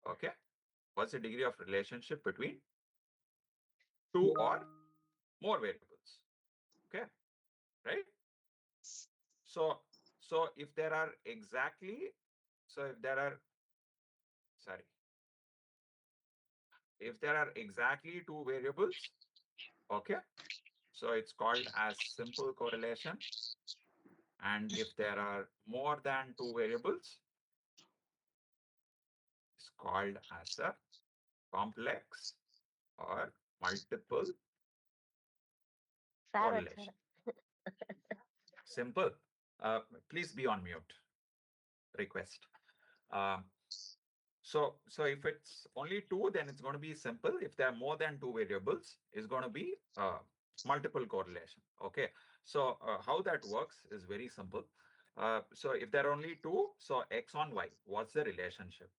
Okay. What's the degree of relationship between two or more variables? Okay. Right. So if there are exactly, if there are, sorry, if there are exactly two variables, okay, so it's called as simple correlation. And if there are more than two variables, it's called as a complex or multiple Savage. correlation. Simple. Please be on mute. Request. Um, so if it's only two, then it's going to be simple. If there are more than two variables, it's going to be multiple correlation. Okay. So how that works is very simple. So if there are only two, so X on Y, what's the relationship?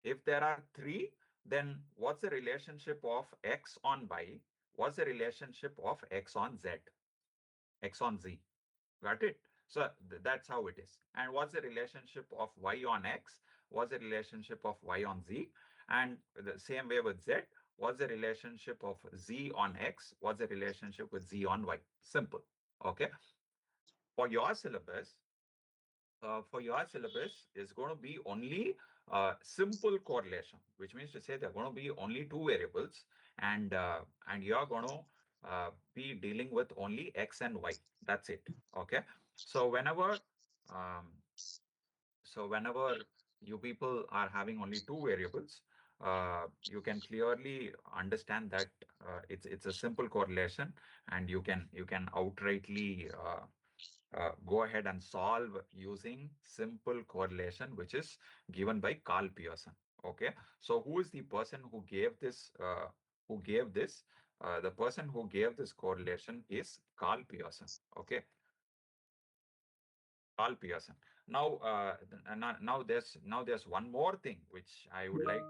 If there are three, then what's the relationship of X on Y? What's the relationship of X on Z? X on Z. Got it? So that's how it is. And what's the relationship of Y on X? What's the relationship of Y on Z? And the same way with Z, what's the relationship of Z on X? What's the relationship with Z on Y? Simple. Okay. For your syllabus, is going to be only simple correlation, which means to say there are going to be only two variables, and you are going to be dealing with only X and Y. That's it. Okay. So um, whenever you people are having only two variables, you can clearly understand that it's a simple correlation, and you can outrightly go ahead and solve using simple correlation, which is given by Carl Pearson. Okay, so who is the person who gave this? The person who gave this correlation is Carl Pearson. Okay, Carl Pearson. Now, there's one more thing which I would like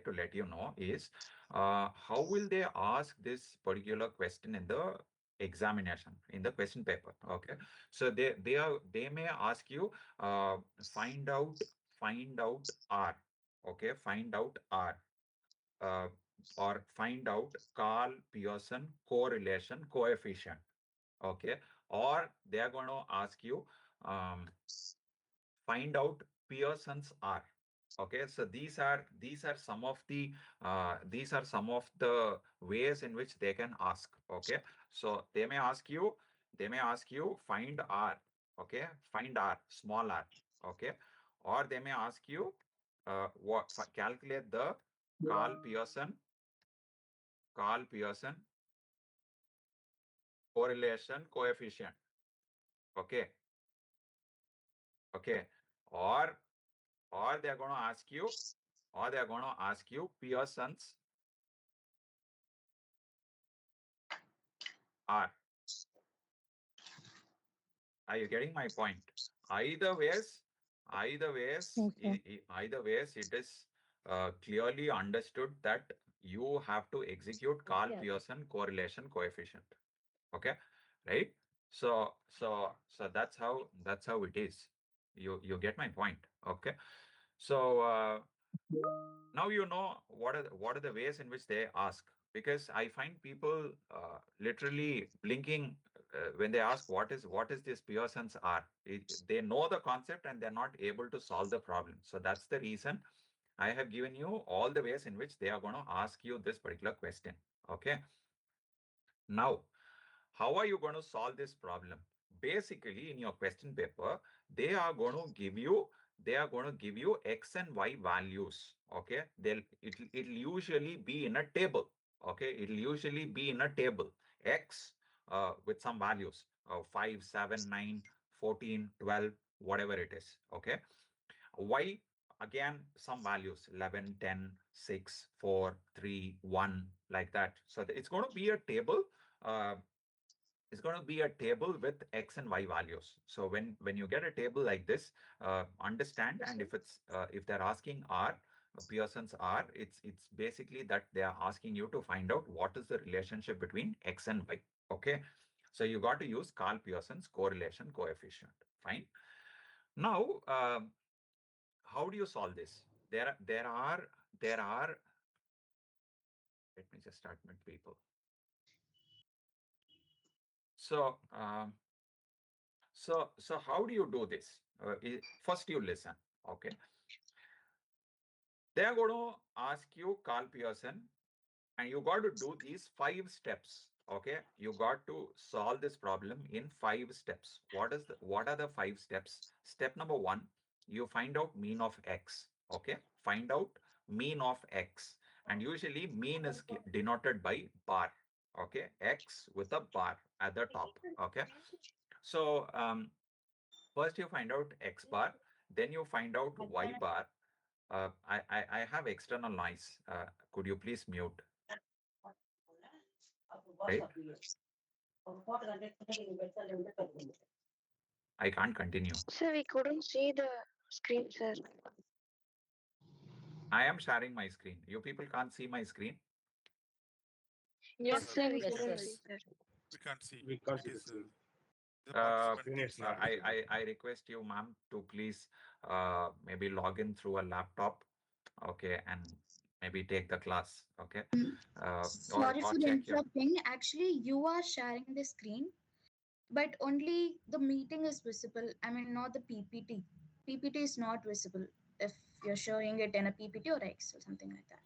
to let you know is how will they ask this particular question in the examination, in the question paper. Okay, so they may ask you find out R. Okay, find out R. Uh, or find out Carl Pearson correlation coefficient. Okay, or they are going to ask you um, find out Pearson's R. Okay, so these are some of the ways in which they can ask. Okay, so they may ask you find R. Okay, find R, small r. Okay, or they may ask you calculate the Carl Pearson correlation coefficient. Okay, okay, or they're going to ask you, Pearson's R. Are you getting my point? Either ways, it is clearly understood that you have to execute Carl Yes. Pearson correlation coefficient. Okay, right? So that's how it is. You get my point. Okay. So now you know what are the ways in which they ask, because I find people literally blinking when they ask what is this Pearson's R. They know the concept and they're not able to solve the problem. So that's the reason I have given you all the ways in which they are going to ask you this particular question. Okay. Now, how are you going to solve this problem? Basically, in your question paper, they are going to give you X and Y values. Okay, it'll usually be in a table. Okay, it'll usually be in a table. X with some values 5, 7, 9, 14, 12, whatever it is. Okay, Y again some values 11, 10, 6, 4, 3, 1, like that. So it's going to be a table. Uh, it's going to be a table with X and Y values. So when you get a table like this, understand, and if they're asking R, Pearson's R, it's basically that they are asking you to find out what is the relationship between X and Y. Okay, so you got to use Carl Pearson's correlation coefficient. Fine. Now, how do you solve this? there are. Let me just admit people. So so how do you do this? First you listen. Okay, they are going to ask you, Carl Pearson, and you got to do these 5 steps. Okay, you got to solve this problem in 5 steps. What are the 5 steps? Step number 1, you find out mean of x. Okay, find out mean of x, and usually mean is denoted by bar. Okay, x with a bar at the top. Okay, so first you find out x bar, then you find out y bar. I have external noise. Could you please mute? Right? I can't continue. Sir, we couldn't see the screen, sir. I am sharing my screen. You people can't see my screen. Yes, sir, we Yes, couldn't sir. see, sir. We can't see. We can't It is see. the Uh, participant is not I request you, ma'am, to please maybe log in through a laptop. Okay, and maybe take the class. Okay, Sorry or for check your. interrupting. Actually, you are sharing the screen, but only the meeting is visible. I mean, not the PPT. PPT is not visible if you're showing it in a PPT or Excel, something like that.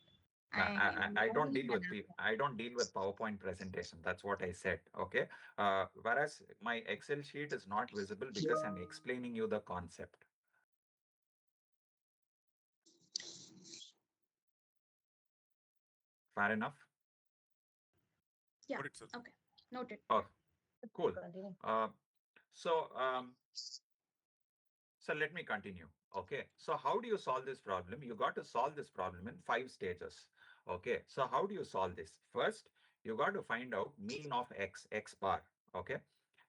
I don't deal with I don't deal with PowerPoint presentation. That's what I said. Okay. Whereas my Excel sheet is not visible because I'm explaining you the concept. Fair enough. Yeah. Got it, sir. Okay. Noted. Oh, cool. So so let me continue. Okay. So how do you solve this problem? You got to solve this problem in 5 stages. Okay. So how do you solve this? First, you got to find out mean of x bar. Okay.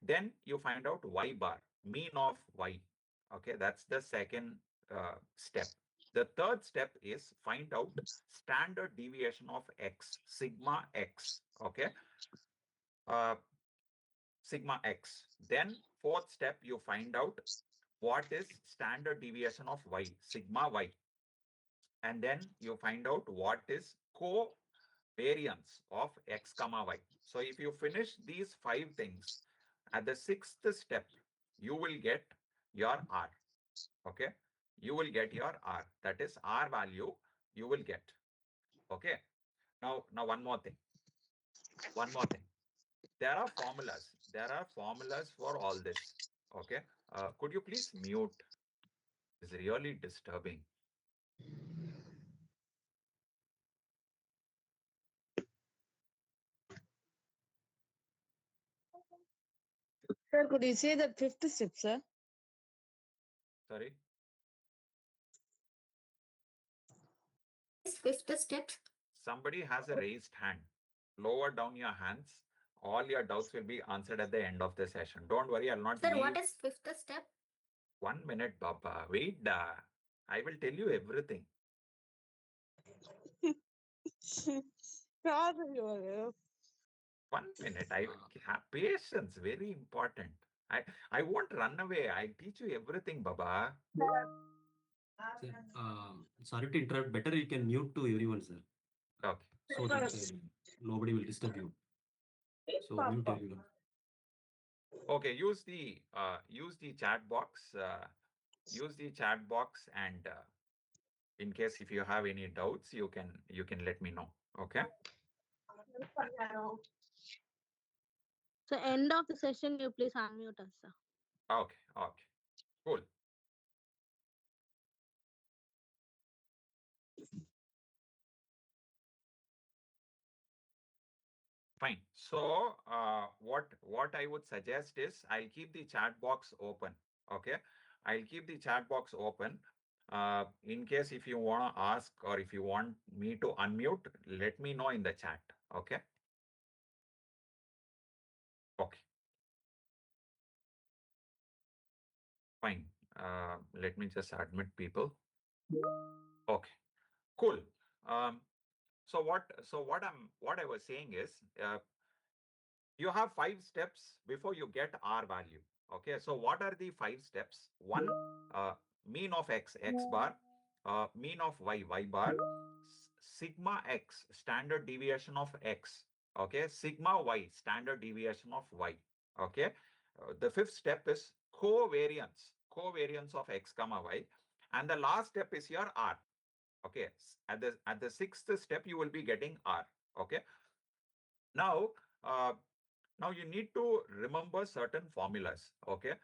Then you find out y bar, mean of y. Okay. That's the second step. The third step is find out standard deviation of x, sigma x. Okay. Sigma x. Then fourth step, you find out what is standard deviation of y, sigma y. And then you find out what is covariance of x comma y. So if you finish these 5 things, at the 6th step, you will get your R. Okay. You will get your R. That is R value you will get. Okay. Now one more thing. One more thing. There are formulas. There are formulas for all this. Okay. Could you please mute? It's really disturbing. Sir, could you say the 5th step, sir? Sorry. Fifth step. Somebody has a raised hand. Lower down your hands. All your doubts will be answered at the end of the session. Don't worry, I'll not Sir, leave. what is fifth step? 1 minute, Baba. Wait. I will tell you everything. God, you 1 minute. I have patience. Very important. I won't run away. I'll teach you everything, Baba. Sir, sorry to interrupt. Better you can mute to everyone, sir. Okay. So that nobody will disturb you. So mute everyone. Okay. Use the chat box. Use the chat box, and in case if you have any doubts, you can let me know. Okay. So end of the session, you please unmute us, sir. Okay. Okay. Cool. Fine. So what I would suggest is I'll keep the chat box open. Okay. I'll keep the chat box open. In case if you want to ask or if you want me to unmute, let me know in the chat. Okay. Okay. Fine. Let me just admit people. Okay. Cool. So what I was saying is you have 5 steps before you get R value. Okay. So what are the 5 steps? One, mean of x bar. mean of y bar, sigma x, standard deviation of x, okay, sigma y, standard deviation of y, okay. The fifth step is covariance of x comma y, and the last step is your r, okay. At the sixth step you will be getting r, okay. Now, now you need to remember certain formulas, okay.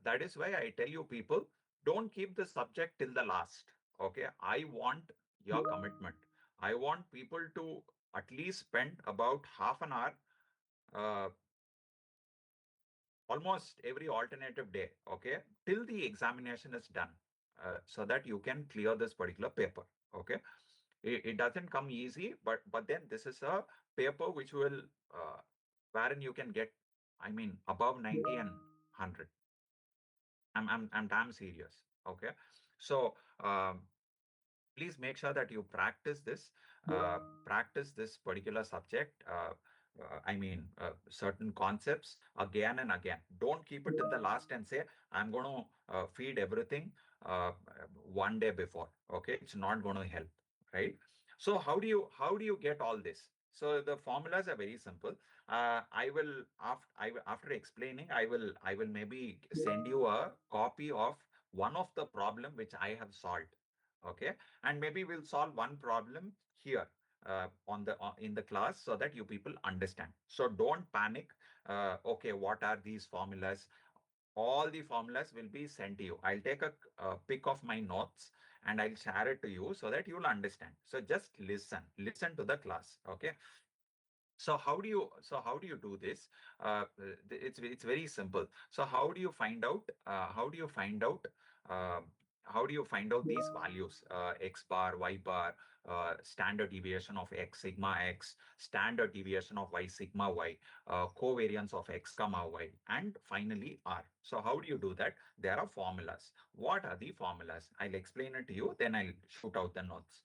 That is why I tell you people, don't keep the subject till the last, okay. I want your commitment. I want people to at least spend about half an hour, uh, almost every alternative day, okay, till the examination is done, so that you can clear this particular paper, okay. It doesn't come easy, but then this is a paper which will, wherein you can get, I mean, above 90 and 100. I'm damn serious, okay. So please make sure that you practice this particular subject, I mean, certain concepts again and again. Don't keep it till the last and say, I'm going to feed everything one day before, okay. It's not going to help, right? So how do you get all this? So the formulas are very simple. After explaining, I will maybe send you a copy of one of the problem which I have solved, okay. And maybe we'll solve one problem here, in the class, so that you people understand. So don't panic. Okay, what are these formulas? All the formulas will be sent to you. I'll take a pic of my notes and I'll share it to you so that you'll understand. So just listen to the class, okay. So how do you do this? It's very simple. So how do you find out these values, x bar, y bar, standard deviation of x sigma x, standard deviation of y sigma y, covariance of x comma y, and finally r. So how do you do that? There are formulas. What are the formulas? I'll explain it to you, then I'll shoot out the notes.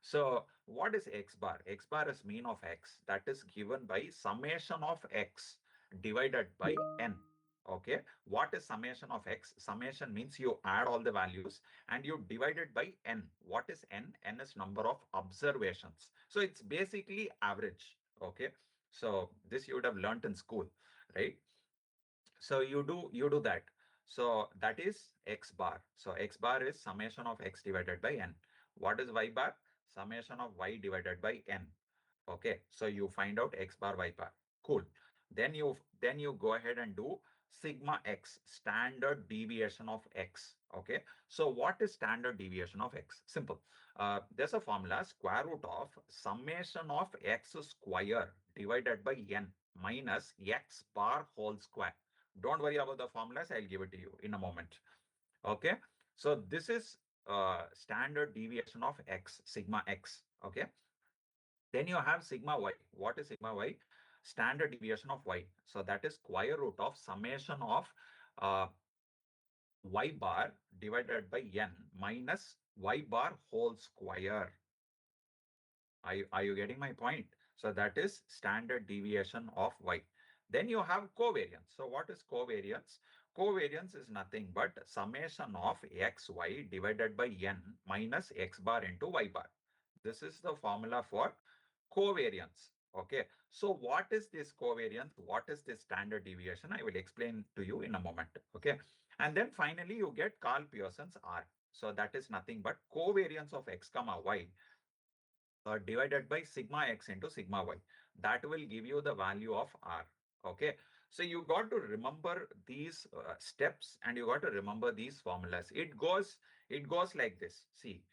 So what is x bar? X bar is mean of x, that is given by summation of x divided by n. Okay. What is summation of x? Summation means you add all the values and you divide it by n. What is n? N is number of observations. So it's basically average. Okay. So this you would have learnt in school, right? So you do that. So that is x bar. So x bar is summation of x divided by n. What is y bar? Summation of y divided by n. Okay, so you find out x bar, y bar. Cool. Then you go ahead and do sigma x, standard deviation of x. Okay, so what is standard deviation of x? Simple. There's a formula, square root of summation of x square divided by n minus x bar whole square. Don't worry about the formulas. I'll give it to you in a moment. Okay, so this is standard deviation of x, sigma x. Okay. Then you have sigma y. What is sigma y? Standard deviation of y. So that is square root of summation of uh, y bar divided by n minus y bar whole square. Are you getting my point? So that is standard deviation of y. Then you have covariance. So what is covariance? Covariance is nothing but summation of xy divided by n minus x bar into y bar. This is the formula for covariance. Okay. So what is this covariance? What is this standard deviation? I will explain to you in a moment. Okay. And then finally you get Carl Pearson's R. So that is nothing but covariance of x comma y divided by sigma x into sigma y. That will give you the value of r. Okay. So you got to remember these steps and you got to remember these formulas. It goes like this. See,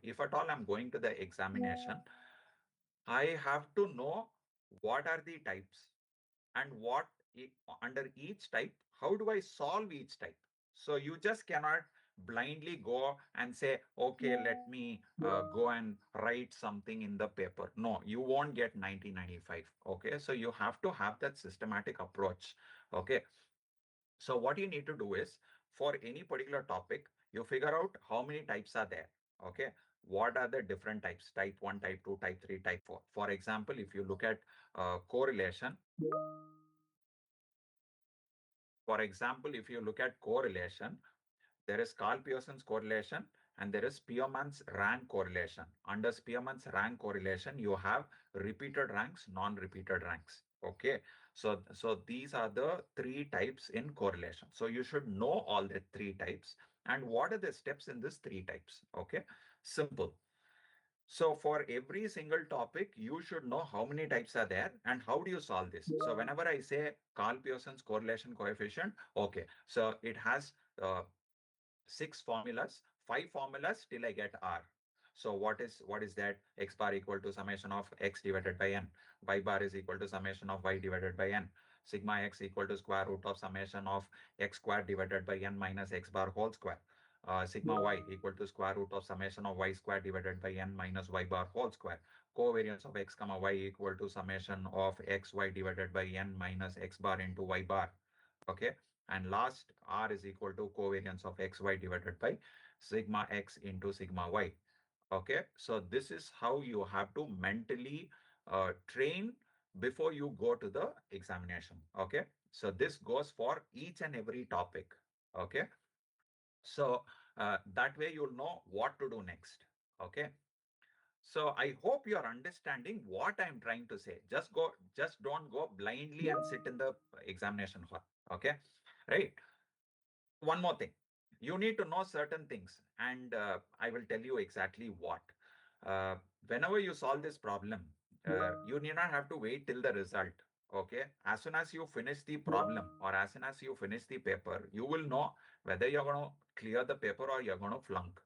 if at all I'm going to the examination, I have to know what are the types and under each type, how do I solve each type? So you just cannot blindly go and say, okay, let me go and write something in the paper. No, you won't get 1995. Okay, so you have to have that systematic approach. Okay, so what you need to do is, for any particular topic, you figure out how many types are there. Okay, what are the different types? Type 1, type 2, type 3, type 4. For example, if you look at correlation, for example, if you look at correlation, there is Carl Pearson's correlation and there is Spearman's rank correlation. Under Spearman's rank correlation, you have repeated ranks, non-repeated ranks. Okay, so these are the three types in correlation. So you should know all the three types and what are the steps in these three types. Okay, simple. So for every single topic, you should know how many types are there and how do you solve this. So whenever I say Carl Pearson's correlation coefficient, okay, so it has 6 formulas, 5 formulas till I get R. So what is that? X bar equal to summation of x divided by n. Y bar is equal to summation of y divided by n. Sigma x equal to square root of summation of x square divided by n minus x bar whole square. Sigma y equal to square root of summation of y square divided by n minus y bar whole square. Covariance of x comma y equal to summation of x y divided by n minus x bar into y bar. Okay, and last R is equal to covariance of xy divided by sigma x into sigma y. Okay, so this is how you have to mentally train before you go to the examination. Okay, so this goes for each and every topic. Okay, so that way you'll know what to do next. Okay, so I hope you are understanding what I'm trying to say. Just don't go blindly and sit in the examination hall. Okay, right? One more thing, you need to know certain things, and I will tell you exactly what. Uh, Whenever you solve this problem, you need not have to wait till the result. Okay, as soon as you finish the problem or as soon as you finish the paper, you will know whether you're going to clear the paper or you're going to flunk.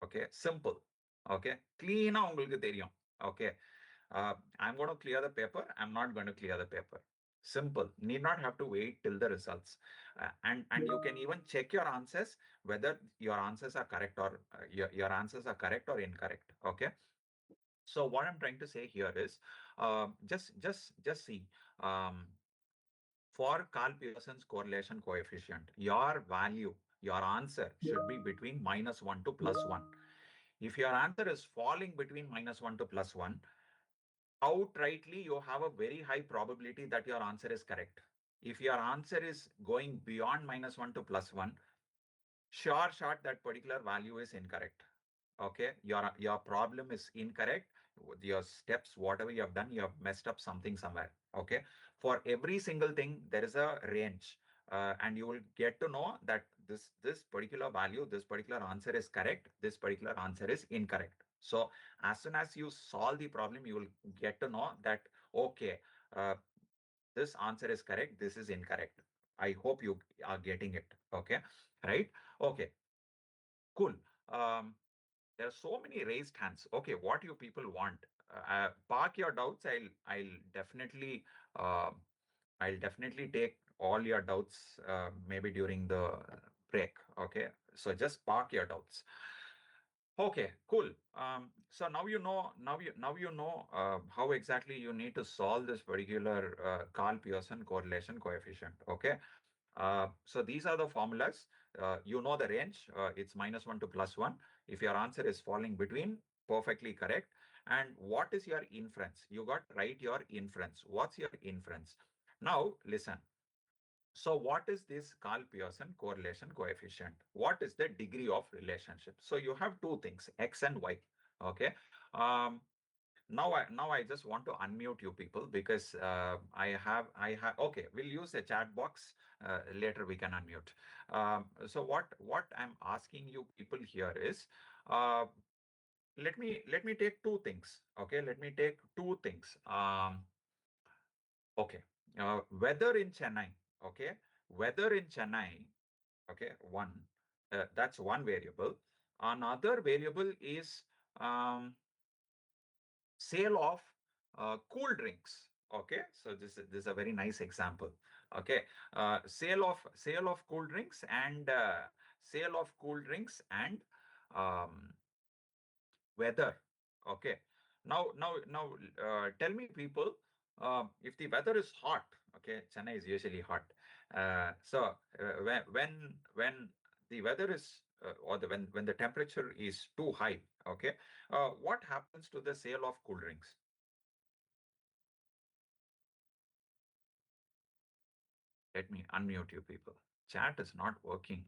Okay, simple. Okay, clean உங்களுக்கு தெரியும். Okay, I'm going to clear the paper. I'm not going to clear the paper. Simple. Need not have to wait till the results. And you can even check your answers whether your answers are correct or your answers are correct or incorrect. Okay. So what I'm trying to say here is, just see. For Carl Pearson's correlation coefficient, your value, your answer should be between -1 to +1. If your answer is falling between -1 to +1, outrightly, you have a very high probability that your answer is correct. If your answer is going beyond -1 to +1, sure shot that particular value is incorrect. Okay, your problem is incorrect. Your steps, whatever you have done, you have messed up something somewhere. Okay, for every single thing, there is a range. And you will get to know that this particular value, this particular answer is correct, this particular answer is incorrect. So as soon as you solve the problem, you will get to know that, okay, uh, this answer is correct, this is incorrect. I hope you are getting it. Okay, right? Okay, cool. There are so many raised hands. Okay, what you people want? Park your doubts. Uh, I'll definitely take all your doubts maybe during the break. Okay, so just park your doubts. Okay, cool. So now you know. Now you know how exactly you need to solve this particular Carl Pearson correlation coefficient. Okay. So these are the formulas. You know the range. It's -1 to +1. If your answer is falling between, perfectly correct. And what is your inference? You got write your inference. What's your inference? Now listen. So what is this Carl Pearson correlation coefficient? What is the degree of relationship? So you have two things, X and Y. Okay. Um, now I just want to unmute you people because I have okay, we'll use a chat box later, we can unmute. So what I'm asking you people here is, uh, let me take two things. Okay, let me take two things. Okay, weather in Chennai. Okay, weather in Chennai. Okay, one, that's one variable. Another variable is sale of cool drinks. Okay, so this is a very nice example. Okay, sale of cool drinks and sale of cool drinks and um, weather. Okay, now tell me people, if the weather is hot. Okay, Chennai is usually hot. So when the weather is or when the temperature is too high. Okay, what happens to the sale of cool drinks? Let me unmute you people. Chat is not working.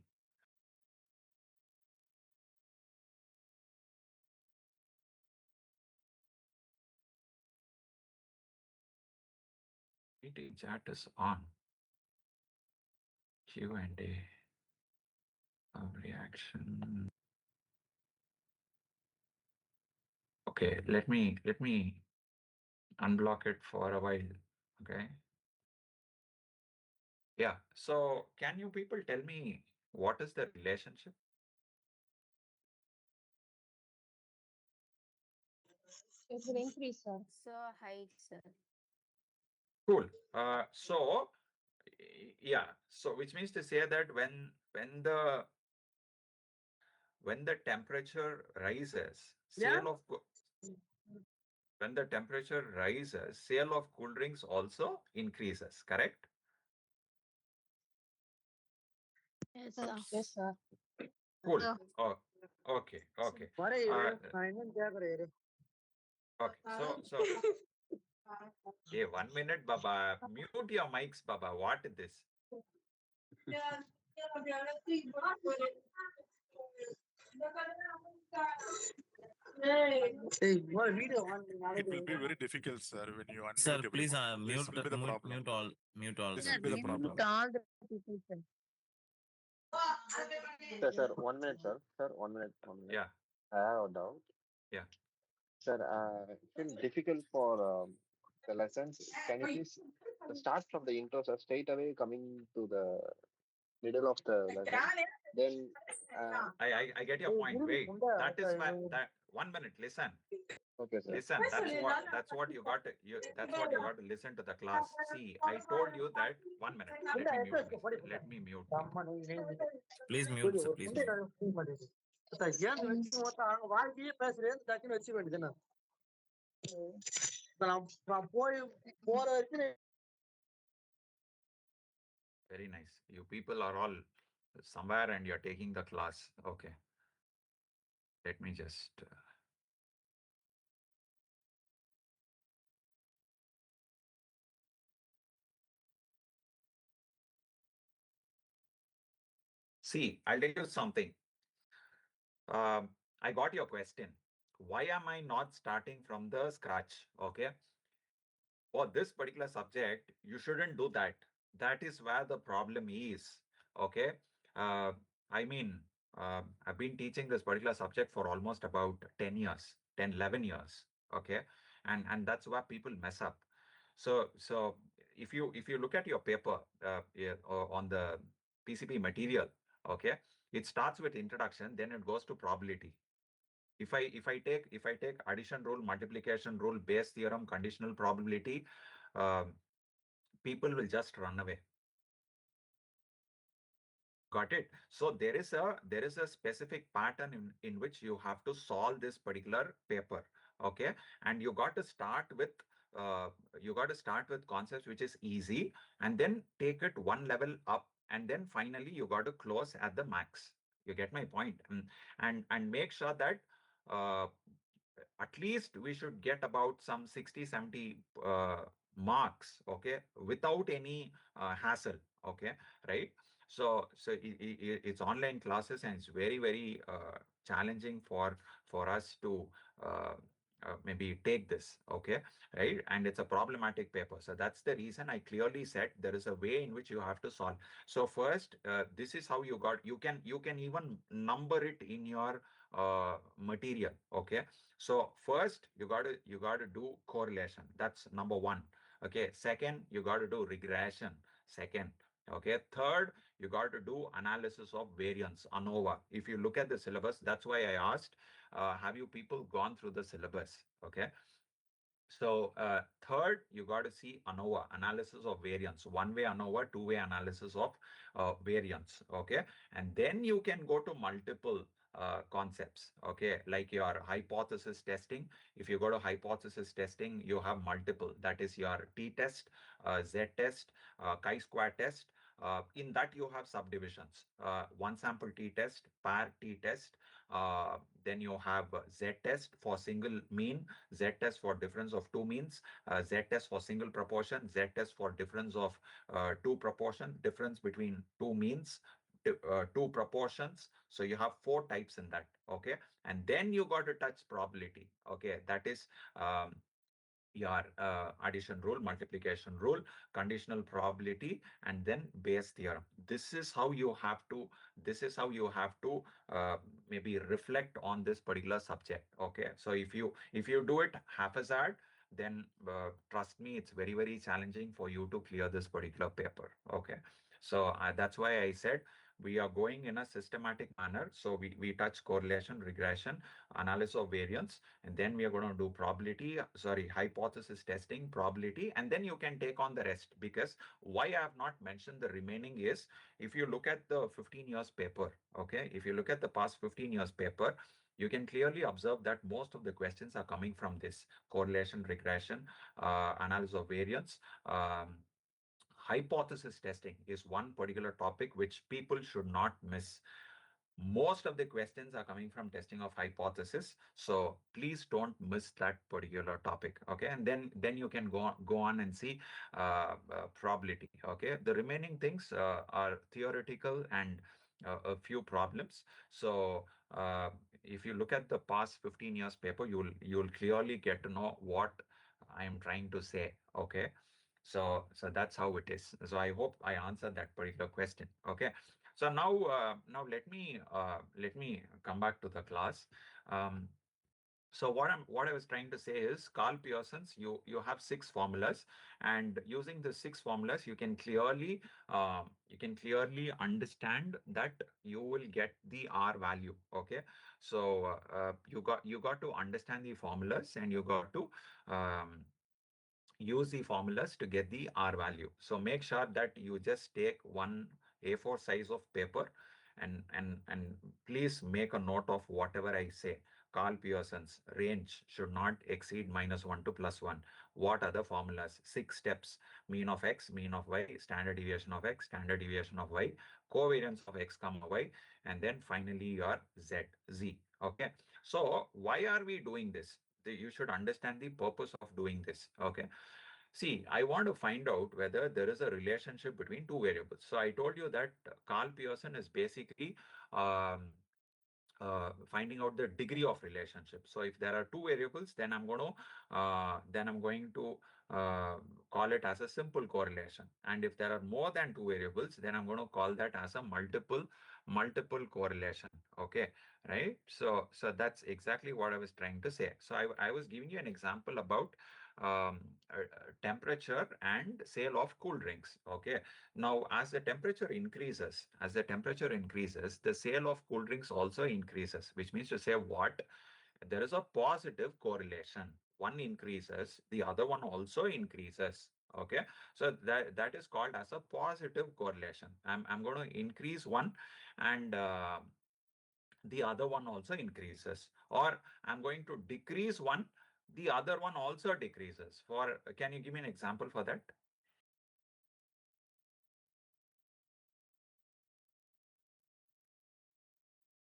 Meeting chat is on. Q&A. Reaction. Okay, let me unblock it for a while. Okay. Yeah. So can you people tell me what is the relationship? It's an increase, sir. So height, sir. Cool. Yeah. So which means to say that when the temperature rises, sale of when the temperature rises, sale of cool drinks also increases. Correct? Yes, sir. Yes, sir. Cool. Yeah. Oh, okay. Okay. Okay. So, hey, 1 minute, Baba. Mute your mics, Baba. What is this? It will be very difficult, sir, when you unmute Sir, everyone. please This will be the problem. mute all. This Sir. will be the problem. All the people, sir. Sir, 1 minute, sir. Sir, 1 minute, 1 minute. Yeah. I have a doubt. Yeah. Sir, it's difficult for the lessons. Can you please start from the intro, sir, straight away coming to the middle of the lesson? Then I get your point. Wait, that is why that 1 minute. Listen. okay, sir. Listen, that's what you got to listen to the class. See, I told you that 1 minute. Let me mute. Please mute, sir. Please mute. Very nice. You people are all somewhere and you're taking the class. Okay. Let me just. See, I'll tell you something. I got your question. Why am I not starting from the scratch? Okay. For this particular subject, you shouldn't do that. That is where the problem is. Okay. Uh, I mean, I've been teaching this particular subject for almost about 10 years, 10, 11 years. Okay. And that's where people mess up. So if you look at your paper on the PCP material, okay, it starts with introduction, then it goes to probability. If I take addition rule, multiplication rule, Bayes theorem, conditional probability, people will just run away. Got it? So there is a specific pattern in which you have to solve this particular paper. Okay, and you got to start with concepts which is easy, and then take it one level up, and then finally you got to close at the max. You get my point? And make sure that at least we should get about some 60, 70 marks, okay, without any hassle, okay, right? So it's online classes and it's very, very challenging for us to maybe take this, okay, right? And it's a problematic paper. So that's the reason I clearly said there is a way in which you have to solve. So first, this is how you can even number it in your material, okay? So first, you got to do correlation. That's number one. Okay. Second, you got to do regression. Second. Okay. Third, you got to do analysis of variance, ANOVA. If you look at the syllabus, that's why I asked, have you people gone through the syllabus? Okay. So third, you got to see ANOVA, analysis of variance, one-way ANOVA, two-way analysis of variance. Okay. And then you can go to multiple concepts, okay, like your hypothesis testing. If you go to hypothesis testing, you have multiple. That is your t-test, z-test, chi-square test. In that you have subdivisions, one sample t-test, pair t-test, then you have z-test for single mean, z-test for difference of two means, z-test for single proportion, z-test for difference of two proportion, difference between two means, two proportions. So you have four types in that, okay? And then you got to touch probability, okay? That is your addition rule, multiplication rule, conditional probability, and then Bayes theorem. This is how you have to, maybe reflect on this particular subject. Okay. So if you do it haphazard, then trust me, it's very, very challenging for you to clear this particular paper. Okay. So that's why I said we are going in a systematic manner. So we touch correlation, regression, analysis of variance, and then we are going to do hypothesis testing, probability, and then you can take on the rest. Because why I have not mentioned the remaining is, if you look at the 15 years paper, okay, if you look at the past 15 years paper, you can clearly observe that most of the questions are coming from this correlation, regression, analysis of variance. Hypothesis testing is one particular topic which people should not miss. Most of the questions are coming from testing of hypothesis, so please don't miss that particular topic. Okay. And then you can go on and see probability. Okay. The remaining things are theoretical and a few problems. So if you look at the past 15 years paper, you'll clearly get to know what I am trying to say. Okay. So that's how it is. So I hope I answered that particular question. Okay. So now let me come back to the class. Um, so what I was trying to say is, Carl Pearson's, you have 6 formulas, and using the 6 formulas, you can clearly understand that you will get the R value. Okay. So you got to understand the formulas, and you got to um, use the formulas to get the R value. So make sure that you just take one A4 size of paper, and please make a note of whatever I say. Carl Pearson's range should not exceed -1 to +1. What are the formulas? 6 steps: mean of X, mean of Y, standard deviation of X, standard deviation of Y, covariance of X comma Y, and then finally your Z. Okay. So why are we doing this? You should understand the purpose of doing this. Okay. See, I want to find out whether there is a relationship between two variables. So I told you that Carl Pearson is basically um, finding out the degree of relationship. So if there are two variables, then I'm going to uh, call it as a simple correlation. And if there are more than two variables, then I'm going to call that as a multiple correlation. Okay, right? So that's exactly what I was trying to say. So I was giving you an example about temperature and sale of cool drinks. Okay. Now, as the temperature increases, the sale of cool drinks also increases, which means to say what? There is a positive correlation. One increases, the other one also increases. Okay. So that is called as a positive correlation. I'm going to increase one, and the other one also increases. Or I'm going to decrease one, the other one also decreases. Can you give me an example for that?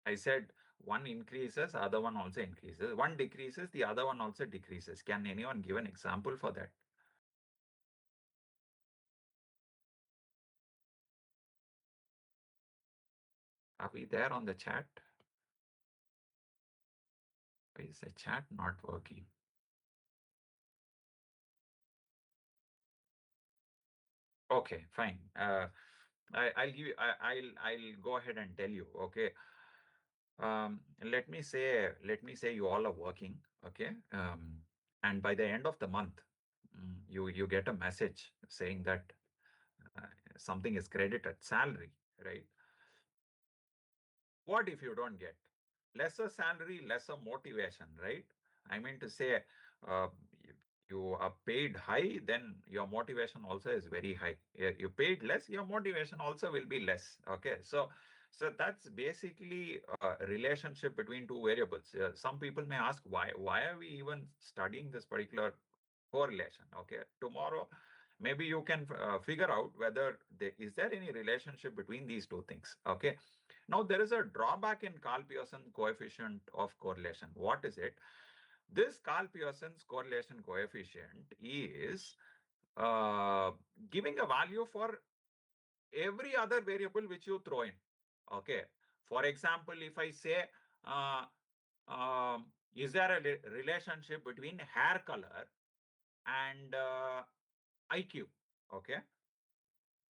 I said one increases, other one also increases. One decreases, the other one also decreases. Can anyone give an example for that? Are we there on the chat? Why is the chat not working? Okay, fine. I'll go ahead and tell you. Okay. Let me say you all are working. Okay. And by the end of the month, you get a message saying that something is credited, salary, right? What if you don't get lesser salary, lesser motivation, right? I mean to say, uh, you are paid high, then your motivation also is very high. You paid less, your motivation also will be less. Okay, so that's basically a relationship between two variables. Some people may ask, why are we even studying this particular correlation? Okay, tomorrow maybe you can figure out whether is there any relationship between these two things. Okay. Now, there is a drawback in Carl Pearson coefficient of correlation. What is it? This Carl Pearson's correlation coefficient is giving a value for every other variable which you throw in. Okay. For example, if I say, is there a relationship between hair color and IQ. Okay.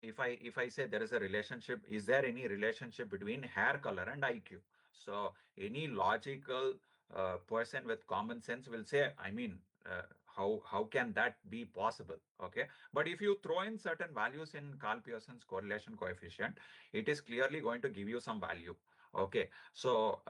If I say there is a relationship, is there any relationship between hair color and IQ? So any logical person with common sense will say, I mean, how can that be possible? Okay, but if you throw in certain values in Carl Pearson's correlation coefficient, it is clearly going to give you some value. Okay, so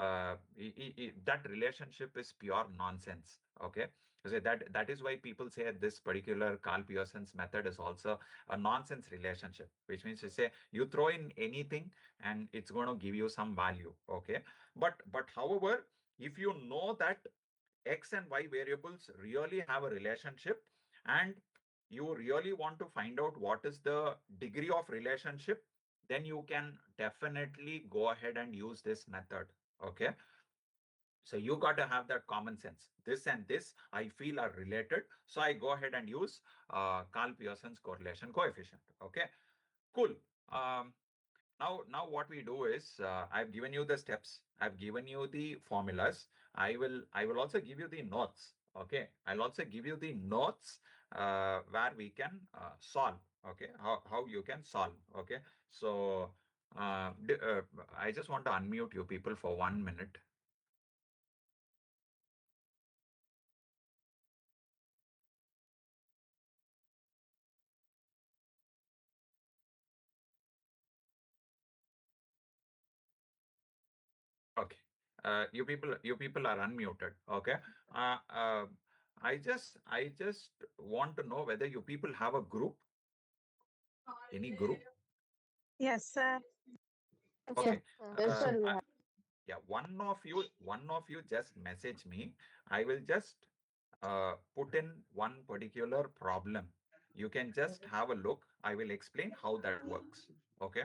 that relationship is pure nonsense. Okay, so that is why people say this particular Carl Pearson's method is also a nonsense relationship, which means you say you throw in anything and it's going to give you some value. Okay, but however, if you know that X and Y variables really have a relationship and you really want to find out what is the degree of relationship, then you can definitely go ahead and use this method. Okay, so you got to have that common sense. This and this I feel are related, so I go ahead and use Carl Pearson's correlation coefficient. Okay, cool. um, now what we do is, I've given you the steps, I've given you the formulas. I will also give you the notes. Okay, I'll also give you the notes where we can solve. Okay, how you can solve. Okay, so I just want to unmute you people for 1 minute. Okay. You people are unmuted. Okay. I just want to know whether you people have a group. Any group? Yes, sir. Okay. Yes, sir, we have. Yeah. One of you just message me. I will just put in one particular problem. You can just have a look. I will explain how that works. Okay.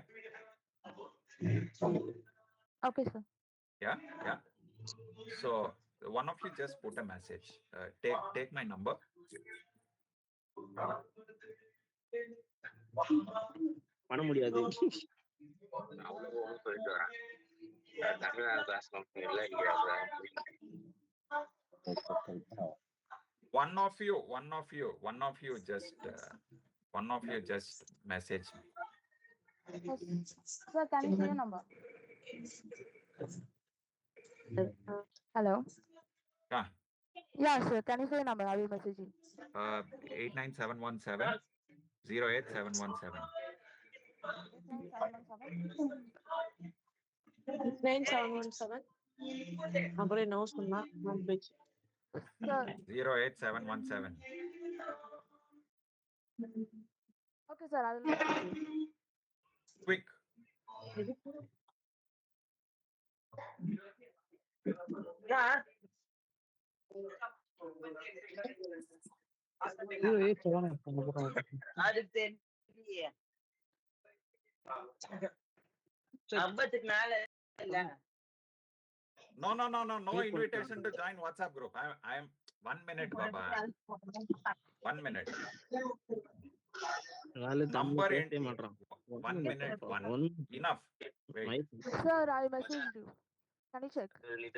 Okay, sir. Yeah. Yeah. So one of you just put a message. Take my number. பண்ண முடியாது One of you just message me. Sir, can you see your number? Hello. Yeah. Yeah, sir. Can you see your number? I will message you. 89717 08717. 9717. அப்புறம் என்ன சொன்னா Sir. 08717. Okay, sir. I will message you. Quick. No invitation to join WhatsApp group. I am 1 minute, Baba. 1 minute. Number in 1 minute. Enough. Wait. Sir, I messaged you. Can you check?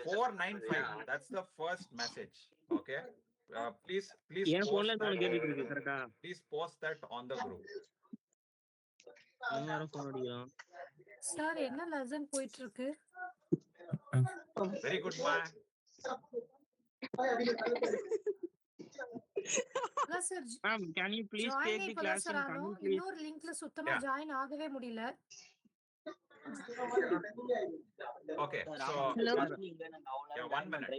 495. That's the first message. Okay. Please N post போன்ல that. உங்களுக்கு கேட்டுட்டு இருக்கு கரெக்டா Please post that on the group. எல்லாரும் phone அடிக்கலாம் sir என்ன lesson போயிட்டு இருக்கு? Very good, ma. Sir ma'am can you please take the class in Tamil please இன்னொரு லிங்க்ல சுத்தமா ஜாயின் ஆகவே முடியல. Okay, so yeah, 1 minute.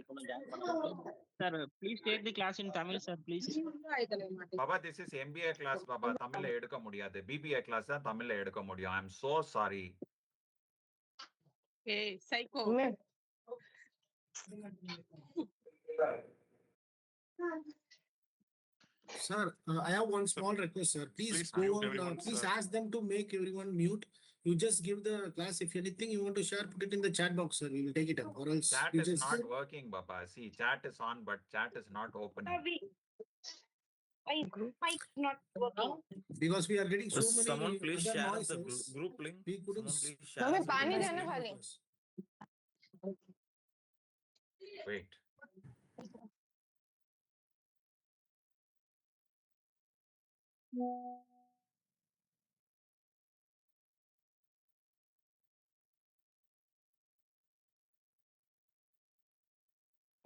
Sir, please take the class in Tamil, sir, please. Baba, this is MBA class, Baba. Tamil la edukka mudiyadhu. BBA class da Tamil la edukka mudiyum. I am so sorry. Hey, psycho. Sir, I have one small request, sir. Please go on. Please ask them to make everyone mute. You just give the class. If anything you want to share, put it in the chat box, sir. We will take it up. Or else Chat you is just... not working, Baba. See, chat is on, but chat is not opening. Mic not working. Because we are getting so many Someone please other share noises, the group link. we couldn't... Someone please share the पानी group देना link. खाली. Wait.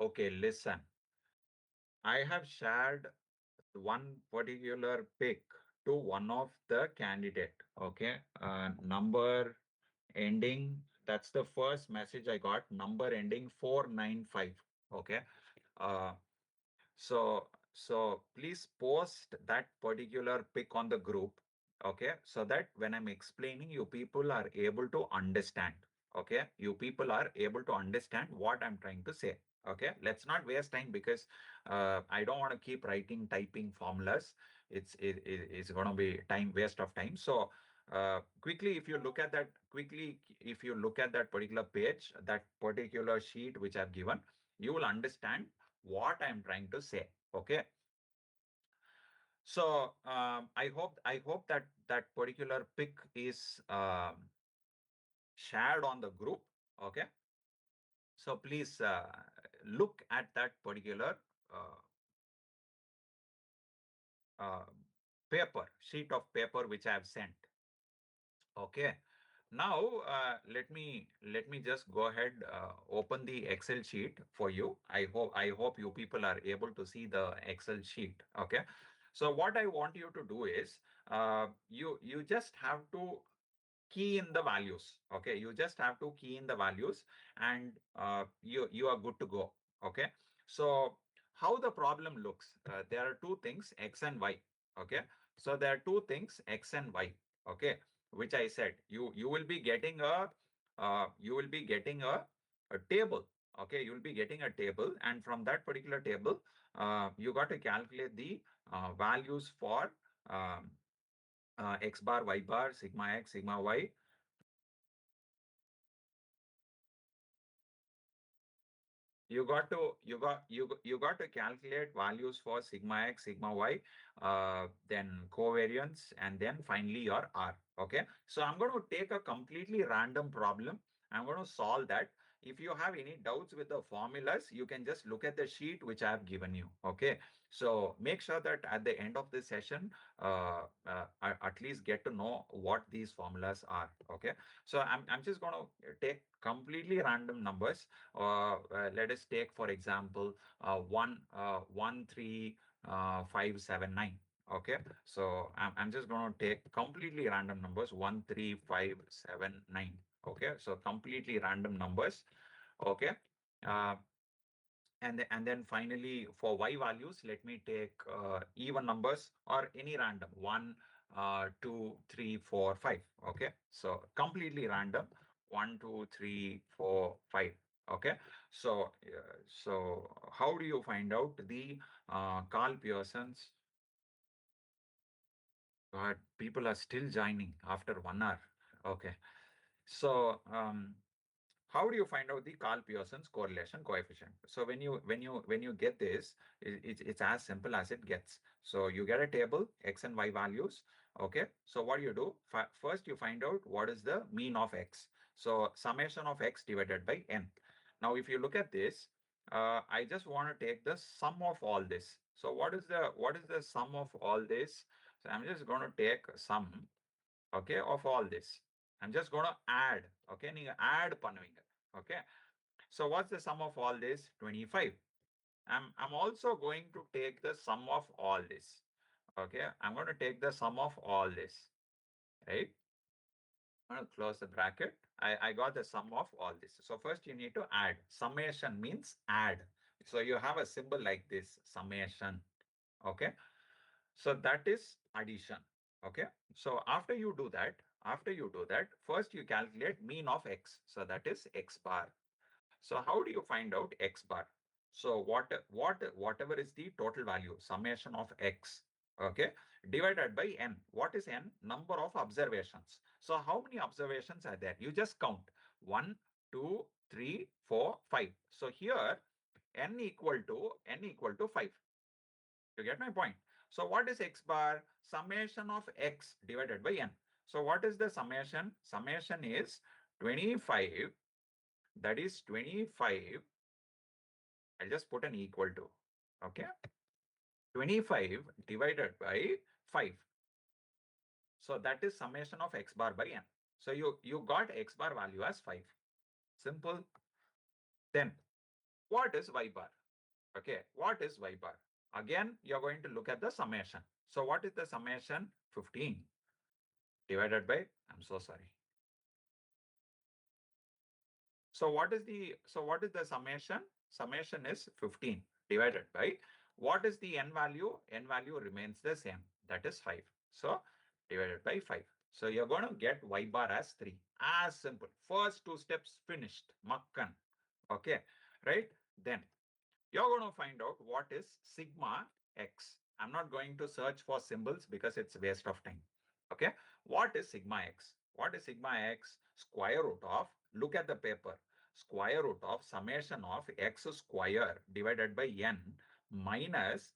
Okay, listen. I have shared one particular pic to one of the candidate. Okay, number ending. That's the first message I got. Number ending 495. Okay. Uh, so please post that particular pic on the group. Okay, so that when I'm explaining, you people are able to understand. Okay, you people are able to understand what I'm trying to say. Okay, let's not waste time because I don't want to keep writing, typing formulas. It's going to be time waste of time. So quickly, if you look at that particular page, that particular sheet which I've given, you will understand what I'm trying to say. Okay. So I hope that that particular pic is shared on the group. Okay. So please look at that particular uh, uh, sheet of paper which I have sent. Okay. Now let me just go ahead, open the Excel sheet for you. I hope you people are able to see the Excel sheet. Okay. So what I want you to do is you just have to key in the values. Okay, you just have to key in the values, and you are good to go. Okay. So how the problem looks? There are two things, X and Y. Okay. So there are two things, X and Y. Okay, which I said you will be getting a table. Okay, you will be getting a table, and from that particular table, you got to calculate the values for x bar, y bar, sigma x, sigma y. You got to calculate values for sigma x, sigma y, then covariance, and then finally your R. Okay. So I'm going to take a completely random problem. I'm going to solve that. If you have any doubts with the formulas, you can just look at the sheet which I have given you. Okay. So make sure that at the end of this session, at least get to know what these formulas are. Okay. So I'm just going to take completely random numbers. Let us take, for example, 13579. Okay, so I'm just going to take completely random numbers, 13579. Okay, so completely random numbers. Okay. Uh, and then finally for y values, let me take even numbers or any random, 1, 2, 3, 4, 5. Okay, so completely random, 1, 2, 3, 4, 5. Okay, so how do you find out the Carl Pearson's? God, people are still joining after 1 hour. Okay, so how do you find out the Carl Pearson's correlation coefficient? So when you get this, it's as simple as it gets. So you get a table, x and y values. Okay. So what do you do? First, you find out what is the mean of x. So summation of x divided by n. Now, if you look at this, I just want to take the sum of all this. So what is the sum of all this? So I'm just going to take sum, okay, of all this. I'm just going to add. Okay, நீங்க add பண்ணுவீங்க. Okay, so what's the sum of all this? 25. I'm also going to take the sum of all this. Okay, I'm going to take the sum of all this. Right, I'm going to close the bracket. I got the sum of all this. So first you need to add. Summation means add. So you have a symbol like this, summation. Okay, so that is addition. Okay, so after you do that, first you calculate mean of x. So that is x bar. So how do you find out x bar? So whatever is the total value, summation of x, okay, divided by n. What is n? Number of observations. So how many observations are there? You just count 1, 2, 3, 4, 5. So here n equal to 5. You get my point? So what is x bar? Summation of x divided by n. So what is the summation? Summation is 25. That is 25. I'll just put an equal to. Okay. 25 divided by 5. So that is summation of x bar by n. So you got x bar value as 5. Simple. Then what is y bar? Okay, what is y bar? Again, you're going to look at the summation. So what is the summation? 15 divided by, I'm so sorry. So what is the summation? Summation is 15 divided by, what is the n value? N value remains the same, that is 5. So divided by 5. So you're going to get y bar as 3. As simple. First 2 steps finished. Makkan. Okay, right? Then you're going to find out what is sigma x. I'm not going to search for symbols because it's a waste of time. Okay, what is sigma x? What is sigma x? Square root of, look at the paper, square root of summation of x square divided by n minus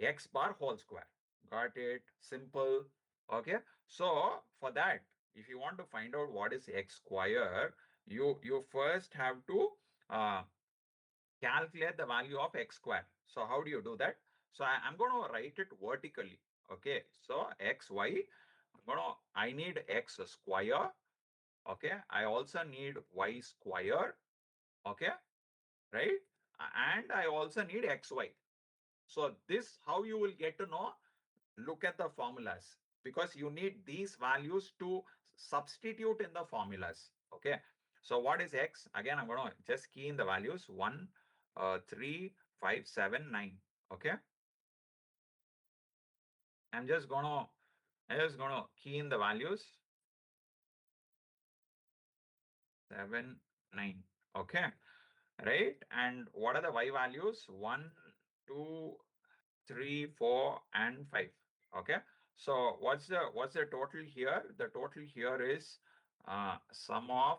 x bar whole square. Got it? Simple. Okay, so for that, if you want to find out what is x square, you first have to calculate the value of x square. So how do you do that? So I'm going to write it vertically. Okay, so x, y, I need x square. Okay, I also need y square. Okay, right? And I also need xy. So this, how you will get to know? Look at the formulas, because you need these values to substitute in the formulas. Okay, so what is x? Again, I'm going to just key in the values 1, 3, 5, 7, 9. Okay, I'm just going to key in the values 7, 9. Okay, right? And what are the y values? 1, 2, 3, 4, and 5. Okay, so what's the total here? The total here is sum of,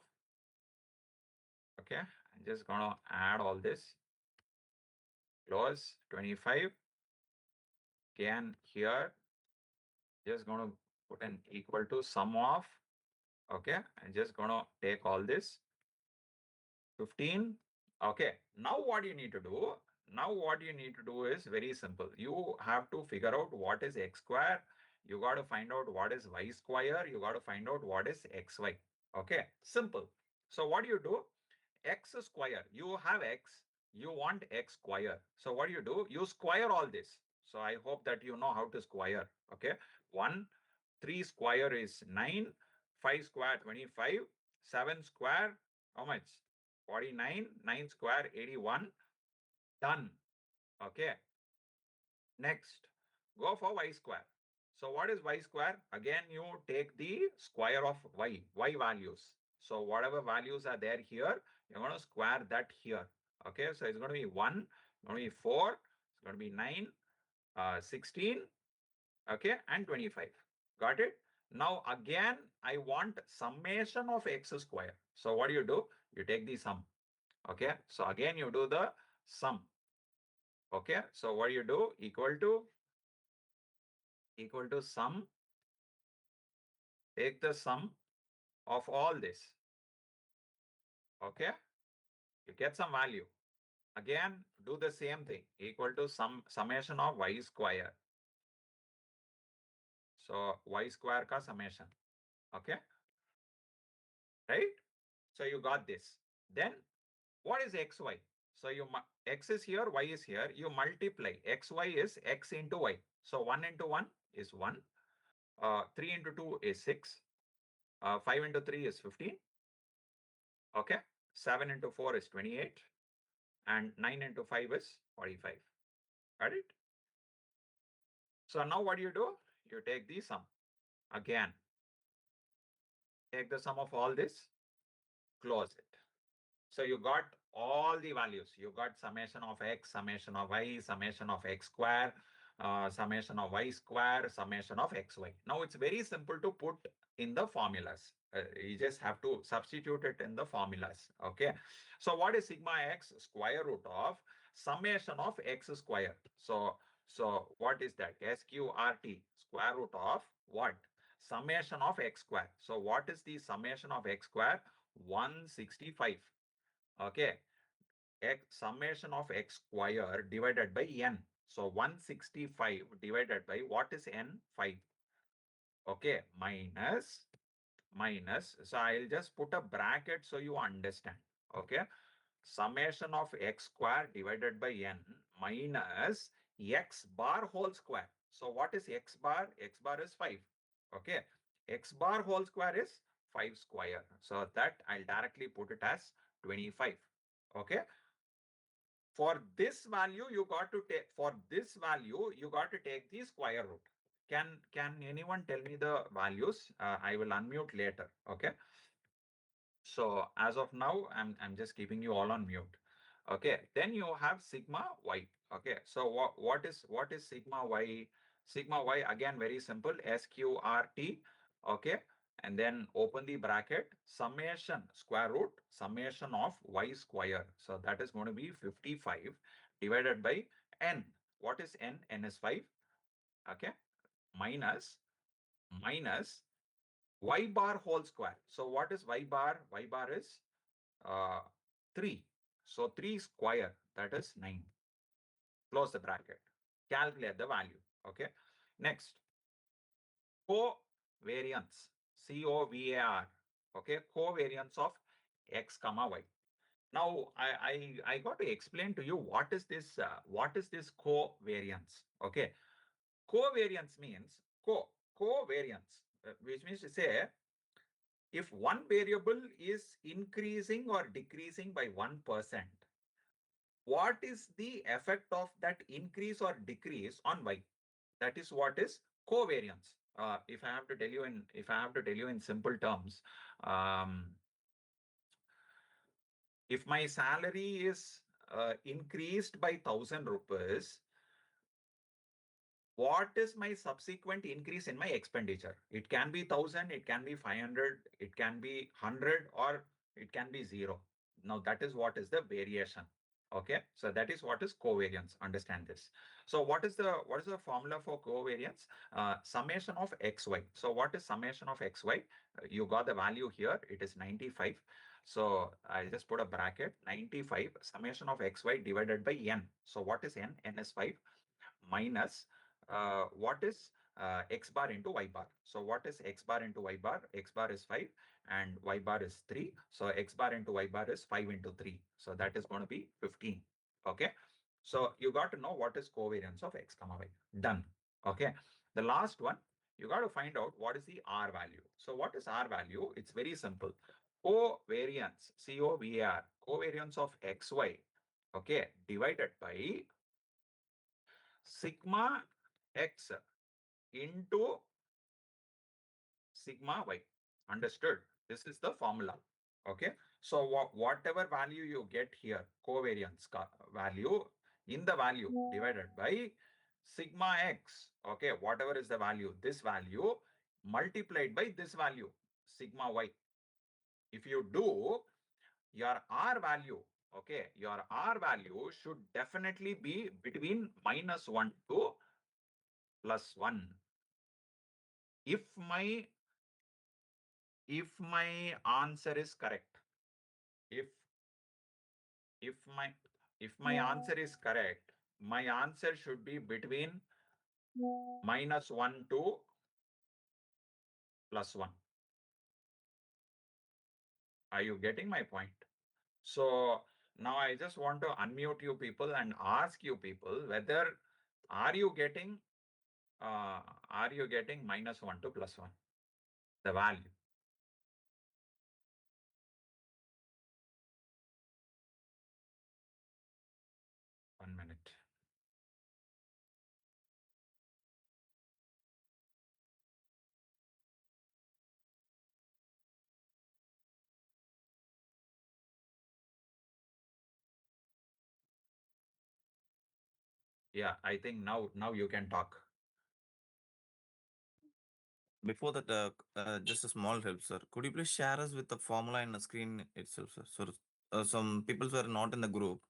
okay, I'm just gonna add all this, close 25. Again here, just gonna put an equal to sum of, okay, I'm just gonna take all this 15. Okay, now what you need to do? Now what you need to do is very simple. You have to figure out what is x square. You got to find out what is y square. You got to find out what is xy. Okay, simple. So what do you do? X square. You have x. You want x square. So what do? You square all this. So I hope that you know how to square. Okay, 1, 3 square is 9, 5 square 25, 7 square, how much? 49, 9 square 81. Done. Okay. Next, go for y square. So what is y square? Again, you take the square of y values. So whatever values are there here, you're going to square that here. Okay, so it's going to be 1, it's going to be 4, it's going to be 9, 16, okay, and 25. Got it? Now again, I want summation of x square. So what do? You take the sum. Okay, so again you do the sum. Okay, so what do? Equal to sum. Take the sum of all this. Okay, you get some value. Again, do the same thing, equal to summation of y square. So y square ka summation. Okay, right? So you got this. Then what is xy? So x is here, y is here. You multiply. Xy is x into y. So 1 into 1 is 1. 3 into 2 is 6. 5 into 3 is 15. Okay. 7 into 4 is 28. And 9 into 5 is 45. Got it? So now what do? You take the sum. Again, take the sum of all this, close it. So you got all the values. You got summation of x, summation of y, summation of x square, summation of y square, summation of xy. Now it's very simple to put in the formulas. You just have to substitute it in the formulas. Okay. So what is sigma x? Square root of summation of x square. So what is that? SQRT, square root of what? Summation of x square. So what is the summation of x square? 165. Okay, summation of x square divided by n. So 165 divided by what is n? 5. Okay, minus. So I'll just put a bracket so you understand. Okay, summation of x square divided by n minus x bar whole square. So what is x bar? X bar is 5. Okay, x bar whole square is 5 square. So that I'll directly put it as 25. Okay, for this value you got to take the square root. Can anyone tell me the values? I will unmute later. Okay, so as of now I'm just keeping you all on mute. Okay, then you have sigma y. Okay, so what is sigma y? Sigma y, again, very simple, sqrt. Okay, and then open the bracket, summation, square root, summation of y square. So that is going to be 55 divided by n. What is n? N is 5. Okay, minus y bar whole square. So what is y bar? Y bar is 3. So 3 square, that is 9. Close the bracket. Calculate the value. Okay. Next, covariance. COVAR. Okay. Covariance of x comma y. Now I got to explain to you what is this covariance. Okay. Covariance means covariance, which means to say if one variable is increasing or decreasing by 1%, what is the effect of that increase or decrease on y? That is what is covariance. If I have to tell you in simple terms, if my salary is increased by 1,000 rupees, what is my subsequent increase in my expenditure? It can be 1,000, it can be 500, it can be 100, or it can be 0. Now that is what is the variation. Okay, so that is what is covariance. Understand this. So what is the formula for covariance? Summation of xy. So what is summation of xy? You got the value here. It is 95. So I just put a bracket, 95 summation of xy divided by n. So what is n? N is 5 minus what is x bar into y bar. So what is x bar into y bar? X bar is 5 and y bar is 3. So x bar into y bar is 5 into 3. So that is going to be 15. Okay. So you got to know what is covariance of x comma y. Done. Okay. The last one, you got to find out what is the R value. So what is R value? It's very simple. Covariance, COVAR, covariance of xy, okay, divided by sigma x into sigma y. Understood? This is the formula. Okay. So whatever value you get here, covariance value, in the value divided by sigma x. Okay. Whatever is the value, this value multiplied by this value, sigma y. If you do, your R value, okay, your R value should definitely be between -1 to +1. If my answer is correct, if my answer is correct, my answer should be between -1 to +1. Are you getting my point? So now I just want to unmute you people and ask you people whether are you getting -1 to +1, the value? One minute. Yeah, I think now you can talk. Before that, just a small help, sir. Could you please share us with the formula in the screen itself, sir? So some people were not in the group,